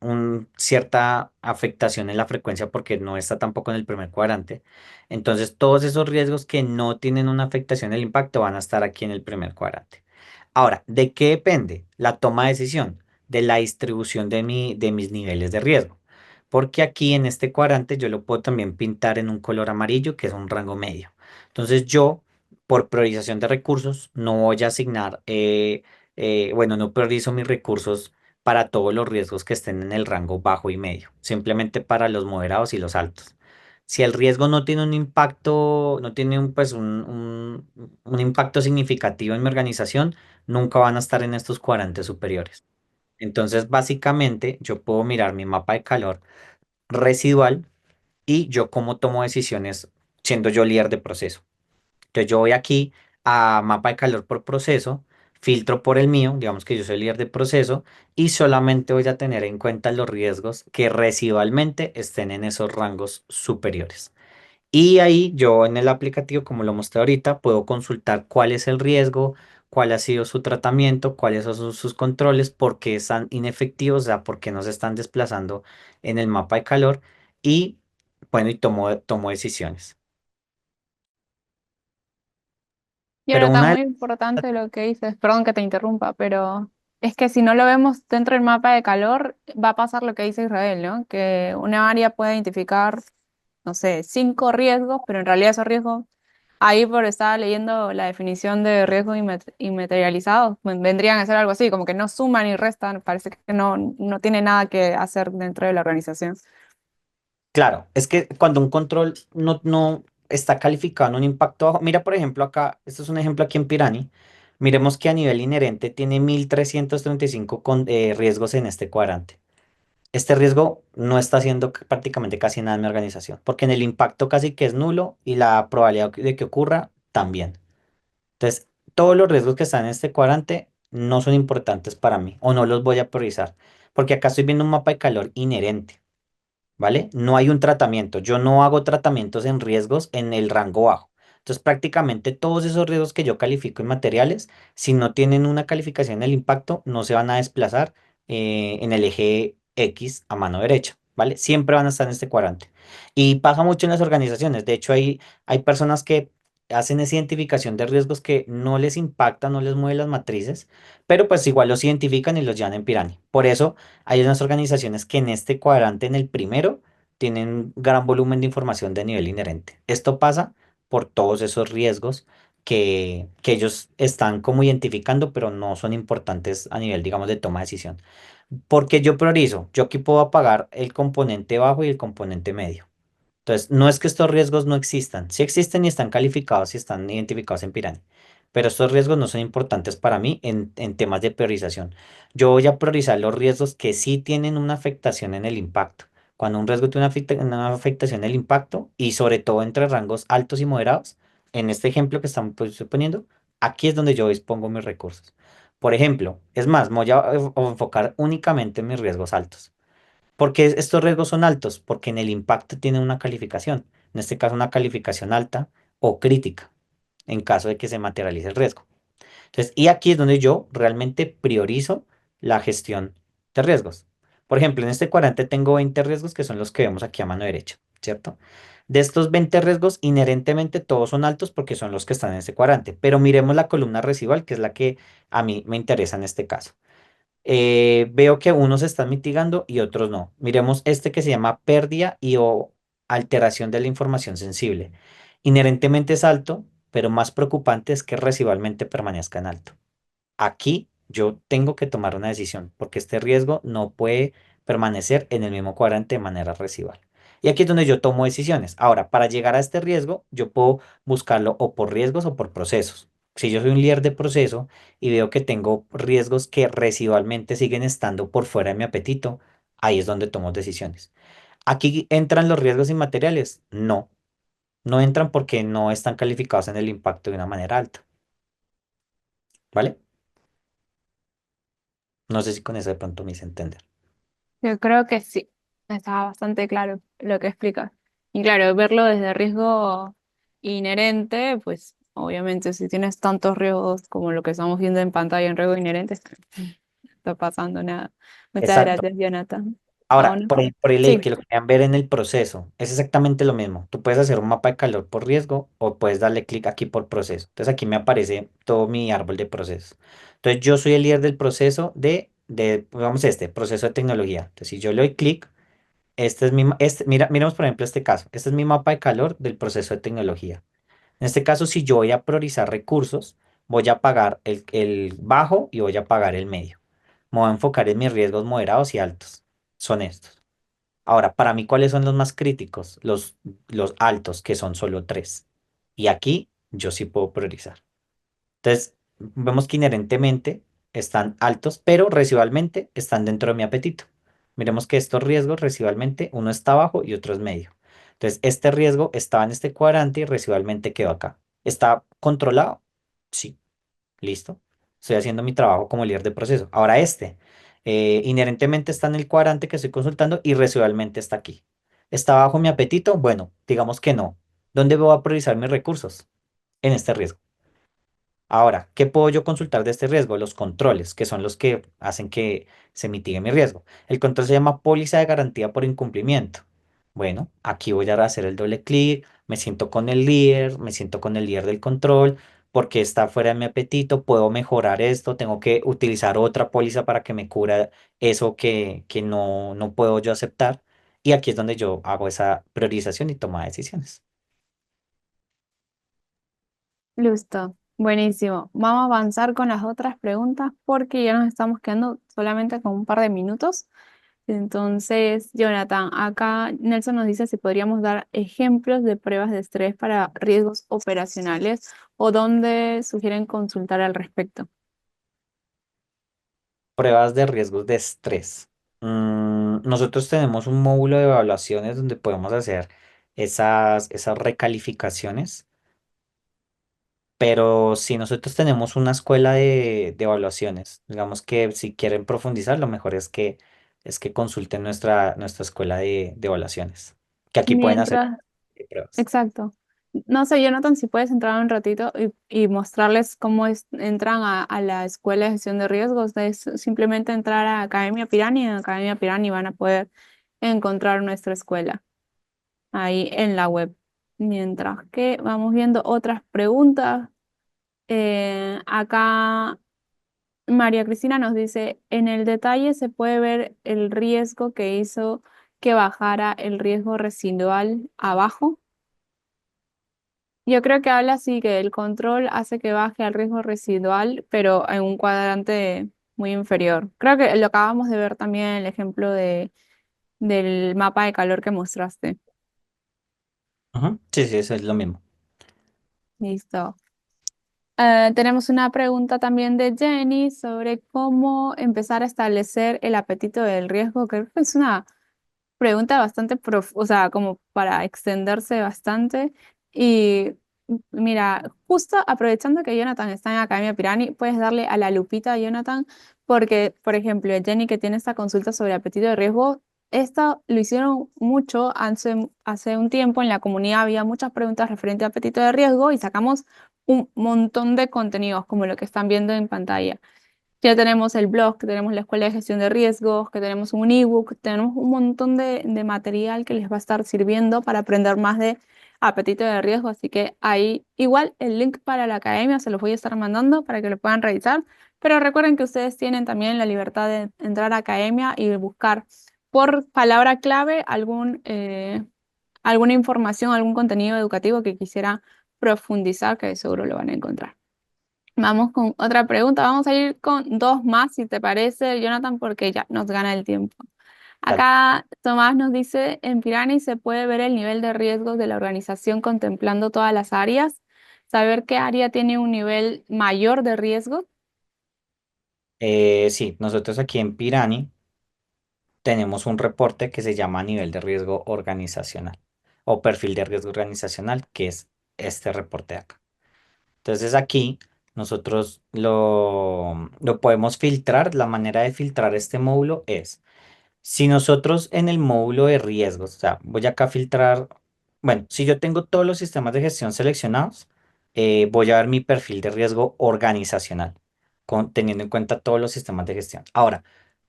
Speaker 2: cierta afectación en la frecuencia porque no está tampoco en el primer cuadrante. Entonces, todos esos riesgos que no tienen una afectación en el impacto van a estar aquí en el primer cuadrante. Ahora, ¿de qué depende la toma de decisión? De la distribución de mis niveles de riesgo. Porque aquí en este cuadrante yo lo puedo también pintar en un color amarillo, que es un rango medio. Entonces yo, por priorización de recursos, no voy a asignar, bueno, no priorizo mis recursos para todos los riesgos que estén en el rango bajo y medio, simplemente para los moderados y los altos. Si el riesgo no tiene un impacto, no tiene pues un impacto significativo en mi organización, nunca van a estar en estos cuadrantes superiores. Entonces, básicamente, yo puedo mirar mi mapa de calor residual y yo cómo tomo decisiones siendo yo líder de proceso. Entonces, yo voy aquí a mapa de calor por proceso, filtro por el mío, digamos que yo soy líder de proceso, y solamente voy a tener en cuenta los riesgos que residualmente estén en esos rangos superiores. Y ahí yo en el aplicativo, como lo mostré ahorita, puedo consultar cuál es el riesgo, cuál ha sido su tratamiento, cuáles son sus controles, por qué están inefectivos, o sea, por qué no se están desplazando en el mapa de calor y, bueno, y tomo decisiones.
Speaker 1: Y ahora
Speaker 2: Pero
Speaker 1: está
Speaker 2: una de
Speaker 1: muy importante lo que dices, perdón que te interrumpa, pero es que si no lo vemos dentro del mapa de calor, va a pasar lo que dice Israel, ¿no? Que una área puede identificar, no sé, 5 riesgos, pero en realidad esos riesgos Ahí por estaba leyendo la definición de riesgo inmaterializado, vendrían a ser algo así, como que no suman ni restan, parece que no tiene nada que hacer dentro de la organización.
Speaker 2: Claro, es que cuando un control no está calificado en un impacto bajo, mira por ejemplo acá, esto es un ejemplo aquí en Pirani, miremos que a nivel inherente tiene 1335 riesgos en este cuadrante. Este riesgo no está haciendo prácticamente casi nada en mi organización, porque en el impacto casi que es nulo y la probabilidad de que ocurra también. Entonces, todos los riesgos que están en este cuadrante no son importantes para mí o no los voy a priorizar, porque acá estoy viendo un mapa de calor inherente. ¿Vale? No hay un tratamiento. Yo no hago tratamientos en riesgos en el rango bajo. Entonces, prácticamente todos esos riesgos que yo califico en materiales, si no tienen una calificación en el impacto, no se van a desplazar en el eje X a mano derecha, ¿vale? Siempre van a estar en este cuadrante. Y pasa mucho en las organizaciones. De hecho, hay personas que hacen esa identificación de riesgos que no les impacta, no les mueve las matrices, pero pues igual los identifican y los llevan en Pirani. Por eso hay unas organizaciones que en este cuadrante, en el primero, tienen gran volumen de información de nivel inherente. Esto pasa por todos esos riesgos que ellos están como identificando, pero no son importantes a nivel, digamos, de toma de decisión. Porque yo priorizo, yo aquí puedo apagar el componente bajo y el componente medio. Entonces, no es que estos riesgos no existan, sí existen y están calificados y están identificados en Piranha, pero estos riesgos no son importantes para mí en temas de priorización. Yo voy a priorizar los riesgos que sí tienen una afectación en el impacto. Cuando un riesgo tiene una afectación en el impacto y sobre todo entre rangos altos y moderados, en este ejemplo que estamos pues, estoy poniendo, aquí es donde yo dispongo mis recursos. Por ejemplo, es más, me voy a enfocar únicamente en mis riesgos altos. Porque estos riesgos son altos? Porque en el impacto tienen una calificación, en este caso una calificación alta o crítica, en caso de que se materialice el riesgo. Entonces, y aquí es donde yo realmente priorizo la gestión de riesgos. Por ejemplo, en este cuadrante tengo 20 riesgos que son los que vemos aquí a mano derecha, ¿cierto? De estos 20 riesgos, inherentemente todos son altos porque son los que están en este cuadrante, pero miremos la columna residual, que es la que a mí me interesa en este caso. Veo que unos están mitigando y otros no. Miremos este que se llama pérdida y o alteración de la información sensible. Inherentemente es alto, pero más preocupante es que residualmente permanezca en alto. Aquí yo tengo que tomar una decisión porque este riesgo no puede permanecer en el mismo cuadrante de manera residual. Y aquí es donde yo tomo decisiones. Ahora, para llegar a este riesgo, yo puedo buscarlo o por riesgos o por procesos. Si yo soy un líder de proceso y veo que tengo riesgos que residualmente siguen estando por fuera de mi apetito, ahí es donde tomo decisiones. ¿Aquí entran los riesgos inmateriales? No, no entran porque no están calificados en el impacto de una manera alta, ¿vale? No sé si con eso de pronto me hice entender.
Speaker 1: Yo creo que sí, está bastante claro lo que explicas. Y claro, verlo desde riesgo inherente, pues obviamente si tienes tantos riesgos como lo que estamos viendo en pantalla en riesgo inherente, no está pasando nada. Muchas
Speaker 2: Exacto.
Speaker 1: gracias, Jonathan. ¿O
Speaker 2: Ahora,
Speaker 1: no?
Speaker 2: por el ley
Speaker 1: Sí,
Speaker 2: que lo quieran ver en el proceso, es exactamente lo mismo. Tú puedes hacer un mapa de calor por riesgo o puedes darle clic aquí por proceso. Entonces aquí me aparece todo mi árbol de procesos. Entonces yo soy el líder del proceso vamos este, proceso de tecnología. Entonces si yo le doy clic, este es miremos por ejemplo este caso. Este es mi mapa de calor del proceso de tecnología. En este caso, si yo voy a priorizar recursos, voy a pagar el bajo y voy a pagar el medio. Me voy a enfocar en mis riesgos moderados y altos. Son estos. Ahora, para mí, ¿cuáles son los más críticos? Los altos, que son solo tres. Y aquí yo sí puedo priorizar. Entonces, vemos que inherentemente están altos, pero residualmente están dentro de mi apetito. Miremos que estos riesgos residualmente, uno está abajo y otro es medio. Entonces, este riesgo estaba en este cuadrante y residualmente quedó acá. ¿Está controlado? Sí, listo. Estoy haciendo mi trabajo como líder de proceso. Ahora inherentemente está en el cuadrante que estoy consultando y residualmente está aquí. ¿Está bajo mi apetito? Bueno, digamos que no. ¿Dónde voy a priorizar mis recursos? En este riesgo. Ahora, ¿qué puedo yo consultar de este riesgo? Los controles, que son los que hacen que se mitigue mi riesgo. El control se llama póliza de garantía por incumplimiento. Bueno, aquí voy a hacer el doble clic, me siento con el líder, me siento con el líder del control, porque está fuera de mi apetito, puedo mejorar esto, tengo que utilizar otra póliza para que me cubra eso que no puedo yo aceptar. Y aquí es donde yo hago esa priorización y toma de decisiones.
Speaker 1: Listo, buenísimo. Vamos a avanzar con las otras preguntas porque ya nos estamos quedando solamente con un par de minutos. Entonces, Jonathan, acá Nelson nos dice si podríamos dar ejemplos de pruebas de estrés para riesgos operacionales o dónde sugieren consultar al respecto.
Speaker 2: Pruebas de riesgos de estrés. Nosotros tenemos un módulo de evaluaciones donde podemos hacer esas recalificaciones, pero si nosotros tenemos una escuela de evaluaciones, digamos que si quieren profundizar, lo mejor es que consulten nuestra escuela de evaluaciones, que aquí pueden hacer
Speaker 1: Mientras,
Speaker 2: pruebas.
Speaker 1: exacto. No sé, Jonathan, si puedes entrar un ratito y mostrarles cómo entran a la escuela de gestión de riesgos. Es simplemente entrar a Academia Pirani y en Academia Pirani van a poder encontrar nuestra escuela ahí en la web. Mientras que vamos viendo otras preguntas. Acá María Cristina nos dice, en el detalle se puede ver el riesgo que hizo que bajara el riesgo residual abajo. Yo creo que habla así que el control hace que baje el riesgo residual, pero en un cuadrante muy inferior. Creo que lo acabamos de ver también en el ejemplo del mapa de calor que mostraste.
Speaker 2: Ujú. Sí, sí, eso es lo mismo.
Speaker 1: Listo. Tenemos una pregunta también de Jenny sobre cómo empezar a establecer el apetito del riesgo. Creo que es una pregunta bastante, o sea, como para extenderse bastante. Y mira, justo aprovechando que Jonathan está en Academia Pirani, puedes darle a la lupita a Jonathan, porque, por ejemplo, Jenny que tiene esta consulta sobre apetito de riesgo, esto lo hicieron mucho hace un tiempo en la comunidad, había muchas preguntas referentes a apetito de riesgo y sacamos un montón de contenidos, como lo que están viendo en pantalla. Ya tenemos el blog, que tenemos la escuela de gestión de riesgos, que tenemos un ebook, tenemos un montón de material que les va a estar sirviendo para aprender más de apetito de riesgo. Así que ahí igual el link para la academia se los voy a estar mandando para que lo puedan revisar. Pero recuerden que ustedes tienen también la libertad de entrar a academia y buscar por palabra clave alguna información, algún contenido educativo que quisiera profundizar, que seguro lo van a encontrar. Vamos con otra pregunta. Vamos a ir con dos más, si te parece, Jonathan, porque ya nos gana el tiempo.
Speaker 2: Dale.
Speaker 1: Acá Tomás nos dice, en Pirani se puede ver el nivel de riesgos de la organización contemplando todas las áreas, saber qué área tiene un nivel mayor de riesgo.
Speaker 2: Sí, nosotros aquí en Pirani tenemos un reporte que se llama nivel de riesgo organizacional o perfil de riesgo organizacional, que es este reporte de acá. Entonces aquí nosotros lo podemos filtrar. La manera de filtrar este módulo es, si nosotros en el módulo de riesgos, o sea, voy acá a filtrar, bueno, si yo tengo todos los sistemas de gestión seleccionados, voy a ver mi perfil de riesgo organizacional, teniendo en cuenta todos los sistemas de gestión. Ahora,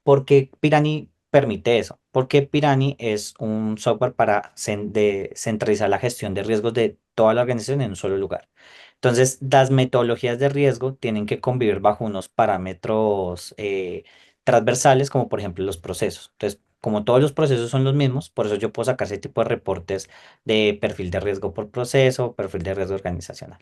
Speaker 2: ¿por qué Pirani permite eso? Porque Pirani es un software para centralizar la gestión de riesgos de toda la organización en un solo lugar. Entonces, las metodologías de riesgo tienen que convivir bajo unos parámetros transversales, como por ejemplo los procesos. Entonces, como todos los procesos son los mismos, por eso yo puedo sacar ese tipo de reportes de perfil de riesgo por proceso, perfil de riesgo organizacional.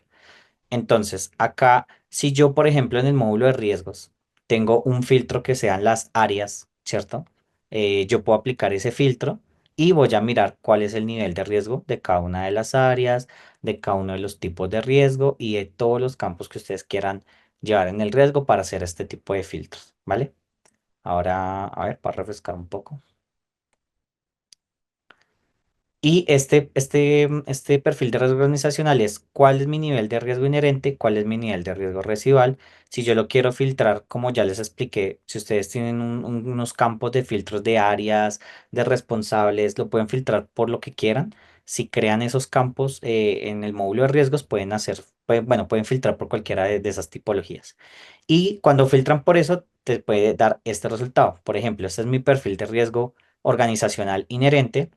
Speaker 2: Entonces, acá, si yo, por ejemplo, en el módulo de riesgos tengo un filtro que sean las áreas, ¿cierto? Yo puedo aplicar ese filtro y voy a mirar cuál es el nivel de riesgo de cada una de las áreas, de cada uno de los tipos de riesgo y de todos los campos que ustedes quieran llevar en el riesgo para hacer este tipo de filtros, ¿vale? Ahora, a ver, para refrescar un poco. Y este perfil de riesgo organizacional es cuál es mi nivel de riesgo inherente, cuál es mi nivel de riesgo residual. Si yo lo quiero filtrar, como ya les expliqué, si ustedes tienen unos campos de filtros de áreas, de responsables, lo pueden filtrar por lo que quieran. Si crean esos campos en el módulo de riesgos, bueno, pueden filtrar por cualquiera de esas tipologías. Y cuando filtran por eso, te puede dar este resultado. Por ejemplo, este es mi perfil de riesgo organizacional inherente,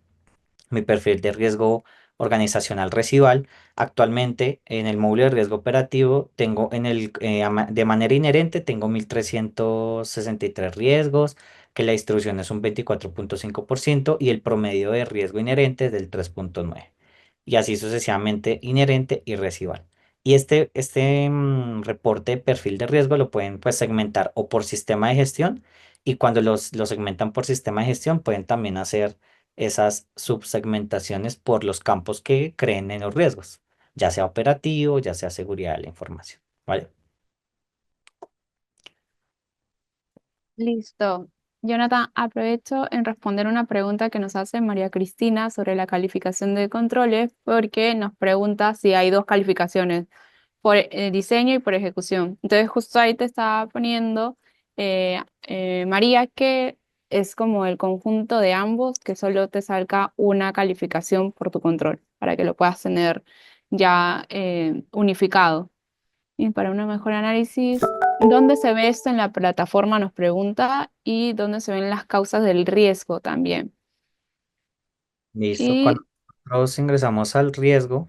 Speaker 2: mi perfil de riesgo organizacional residual. Actualmente en el módulo de riesgo operativo tengo de manera inherente tengo 1363 riesgos, que la distribución es un 24,5% y el promedio de riesgo inherente es del 3,9%. Y así sucesivamente inherente y residual. Y este reporte de perfil de riesgo lo pueden pues segmentar o por sistema de gestión y cuando lo segmentan por sistema de gestión pueden también hacer esas subsegmentaciones por los campos que creen en los riesgos, ya sea operativo, ya sea seguridad de la información, ¿vale?
Speaker 1: Listo. Jonathan, aprovecho en responder una pregunta que nos hace María Cristina sobre la calificación de controles, porque nos pregunta si hay dos calificaciones, por diseño y por ejecución. Entonces, justo ahí te estaba poniendo, María, que es como el conjunto de ambos, que solo te salga una calificación por tu control, para que lo puedas tener ya unificado. Y para un mejor análisis, ¿dónde se ve esto en la plataforma? Nos pregunta, y dónde se ven las causas del riesgo también.
Speaker 2: Listo. Cuando
Speaker 1: Y
Speaker 2: nosotros ingresamos al riesgo,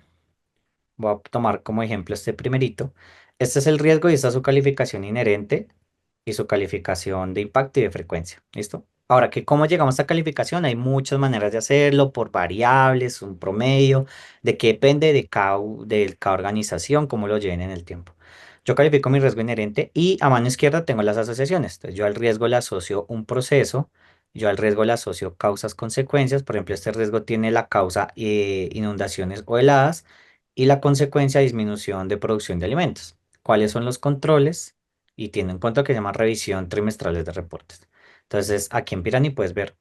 Speaker 2: voy a tomar como ejemplo este primerito. Este es el riesgo y esta es su calificación inherente y su calificación de impacto y de frecuencia. ¿Listo? Ahora, que cómo llegamos a esta calificación, hay muchas maneras de hacerlo, por variables, un promedio, de qué depende de cada organización, cómo lo lleven en el tiempo. Yo califico mi riesgo inherente y a mano izquierda tengo las asociaciones. Entonces, yo al riesgo le asocio un proceso, yo al riesgo le asocio causas, consecuencias. Por ejemplo, este riesgo tiene la causa inundaciones o heladas y la consecuencia disminución de producción de alimentos. ¿Cuáles son los controles? Y tiene en cuenta que se llama revisión trimestrales de reportes. Entonces, aquí en Pirani puedes ver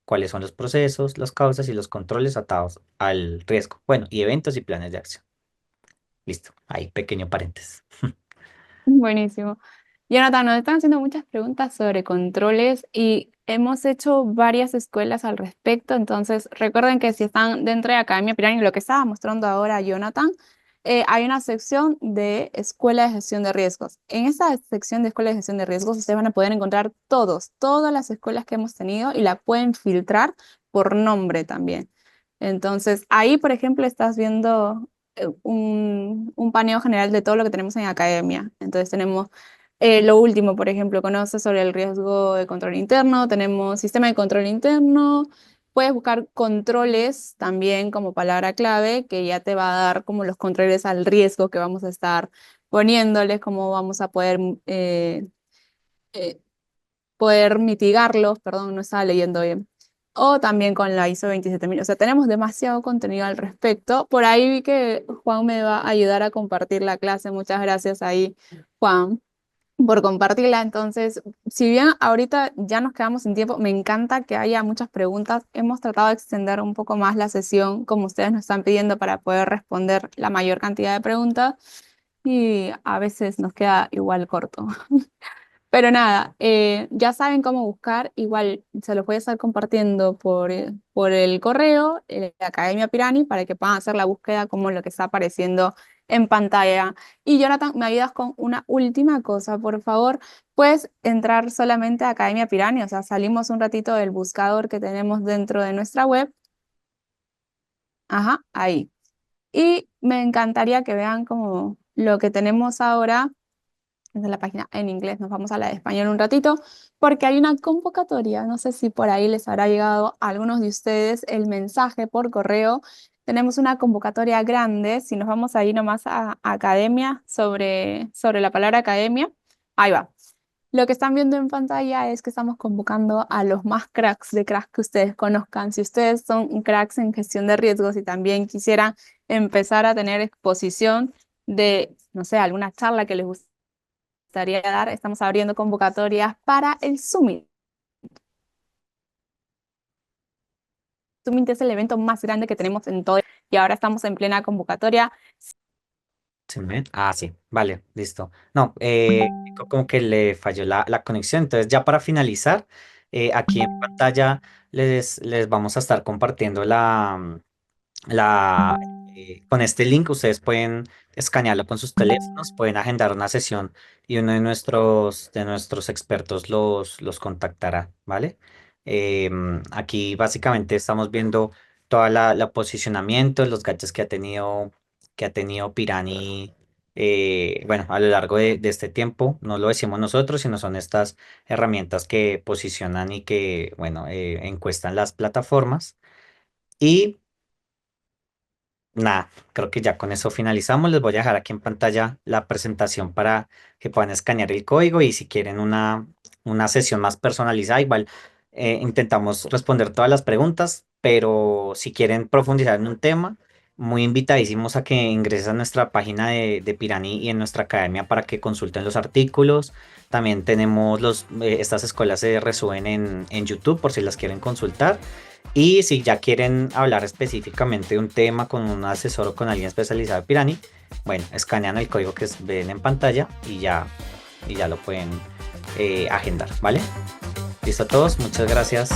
Speaker 2: cuáles son los procesos, las causas y los controles atados al riesgo. Bueno, y eventos y planes de acción. Listo, ahí pequeño paréntesis.
Speaker 1: buenísimo. Jonathan, nos están haciendo muchas preguntas sobre controles y hemos hecho varias escuelas al respecto. Entonces, recuerden que si están dentro de Academia Piranha, lo que estaba mostrando ahora Jonathan, hay una sección de Escuela de Gestión de Riesgos. En esa sección de Escuela de Gestión de Riesgos, ustedes van a poder encontrar todas las escuelas que hemos tenido y la pueden filtrar por nombre también. Entonces, ahí, por ejemplo, estás viendo un paneo general de todo lo que tenemos en academia. Entonces tenemos lo último, por ejemplo, conoce sobre el riesgo de control interno, tenemos sistema de control interno, puedes buscar controles también como palabra clave, que ya te va a dar como los controles al riesgo que vamos a estar poniéndoles, cómo vamos a eh, poder mitigarlos, perdón, no estaba leyendo bien. O también con la ISO 27000. O sea, tenemos demasiado contenido al respecto. Por ahí vi que Juan me va a ayudar a compartir la clase. Muchas gracias ahí, Juan, por compartirla. Entonces, si bien ahorita ya nos quedamos sin tiempo, me encanta que haya muchas preguntas. Hemos tratado de extender un poco más la sesión, como ustedes nos están pidiendo, para poder responder la mayor cantidad de preguntas. Y a veces nos queda igual corto. Pero nada, ya saben cómo buscar. Igual se los voy a estar compartiendo por el correo, Academia Pirani, para que puedan hacer la búsqueda como lo que está apareciendo en pantalla. Y Jonathan, ¿me ayudas con una última cosa, por favor? Puedes entrar solamente a Academia Pirani, o sea, salimos un ratito del buscador que tenemos dentro de nuestra web. Ajá, ahí. Y me encantaría que vean como lo que tenemos ahora desde la página en inglés. Nos vamos a la de español un ratito, porque hay una convocatoria. No sé si por ahí les habrá llegado a algunos de ustedes el mensaje por correo. Tenemos una convocatoria grande. Si nos vamos ahí nomás a academia, sobre la palabra academia, ahí va. Lo que están viendo en pantalla es que estamos convocando a los más cracks de cracks que ustedes conozcan. Si ustedes son cracks en gestión de riesgos y también quisieran empezar a tener exposición de, no sé, alguna charla que les gustaría dar, estamos abriendo convocatorias para el Summit. Summit es el evento más grande que tenemos en todo y ahora estamos en plena convocatoria.
Speaker 2: Ah, sí, vale, listo. No, como que le falló la conexión. Entonces, ya para finalizar, aquí en pantalla les vamos a estar compartiendo con este link ustedes pueden escanearlo con sus teléfonos, pueden agendar una sesión y uno de nuestros expertos los contactará, ¿vale? Aquí básicamente estamos viendo toda la posicionamiento, los gadgets que ha tenido Pirani, bueno, a lo largo de este tiempo. No lo decimos nosotros, sino son estas herramientas que posicionan y que, bueno, encuestan las plataformas. Y Nada, creo que ya con eso finalizamos. Les voy a dejar aquí en pantalla la presentación para que puedan escanear el código y si quieren una sesión más personalizada, igual intentamos responder todas las preguntas, pero si quieren profundizar en un tema, muy invitadísimos a que ingresen a nuestra página de Pirani y en nuestra academia para que consulten los artículos. También tenemos estas escuelas se resuben en YouTube por si las quieren consultar. Y si ya quieren hablar específicamente de un tema con un asesor o con alguien especializado de Pirani, bueno, escanean el código que ven en pantalla y ya lo pueden agendar, ¿vale? Listo a todos, muchas gracias.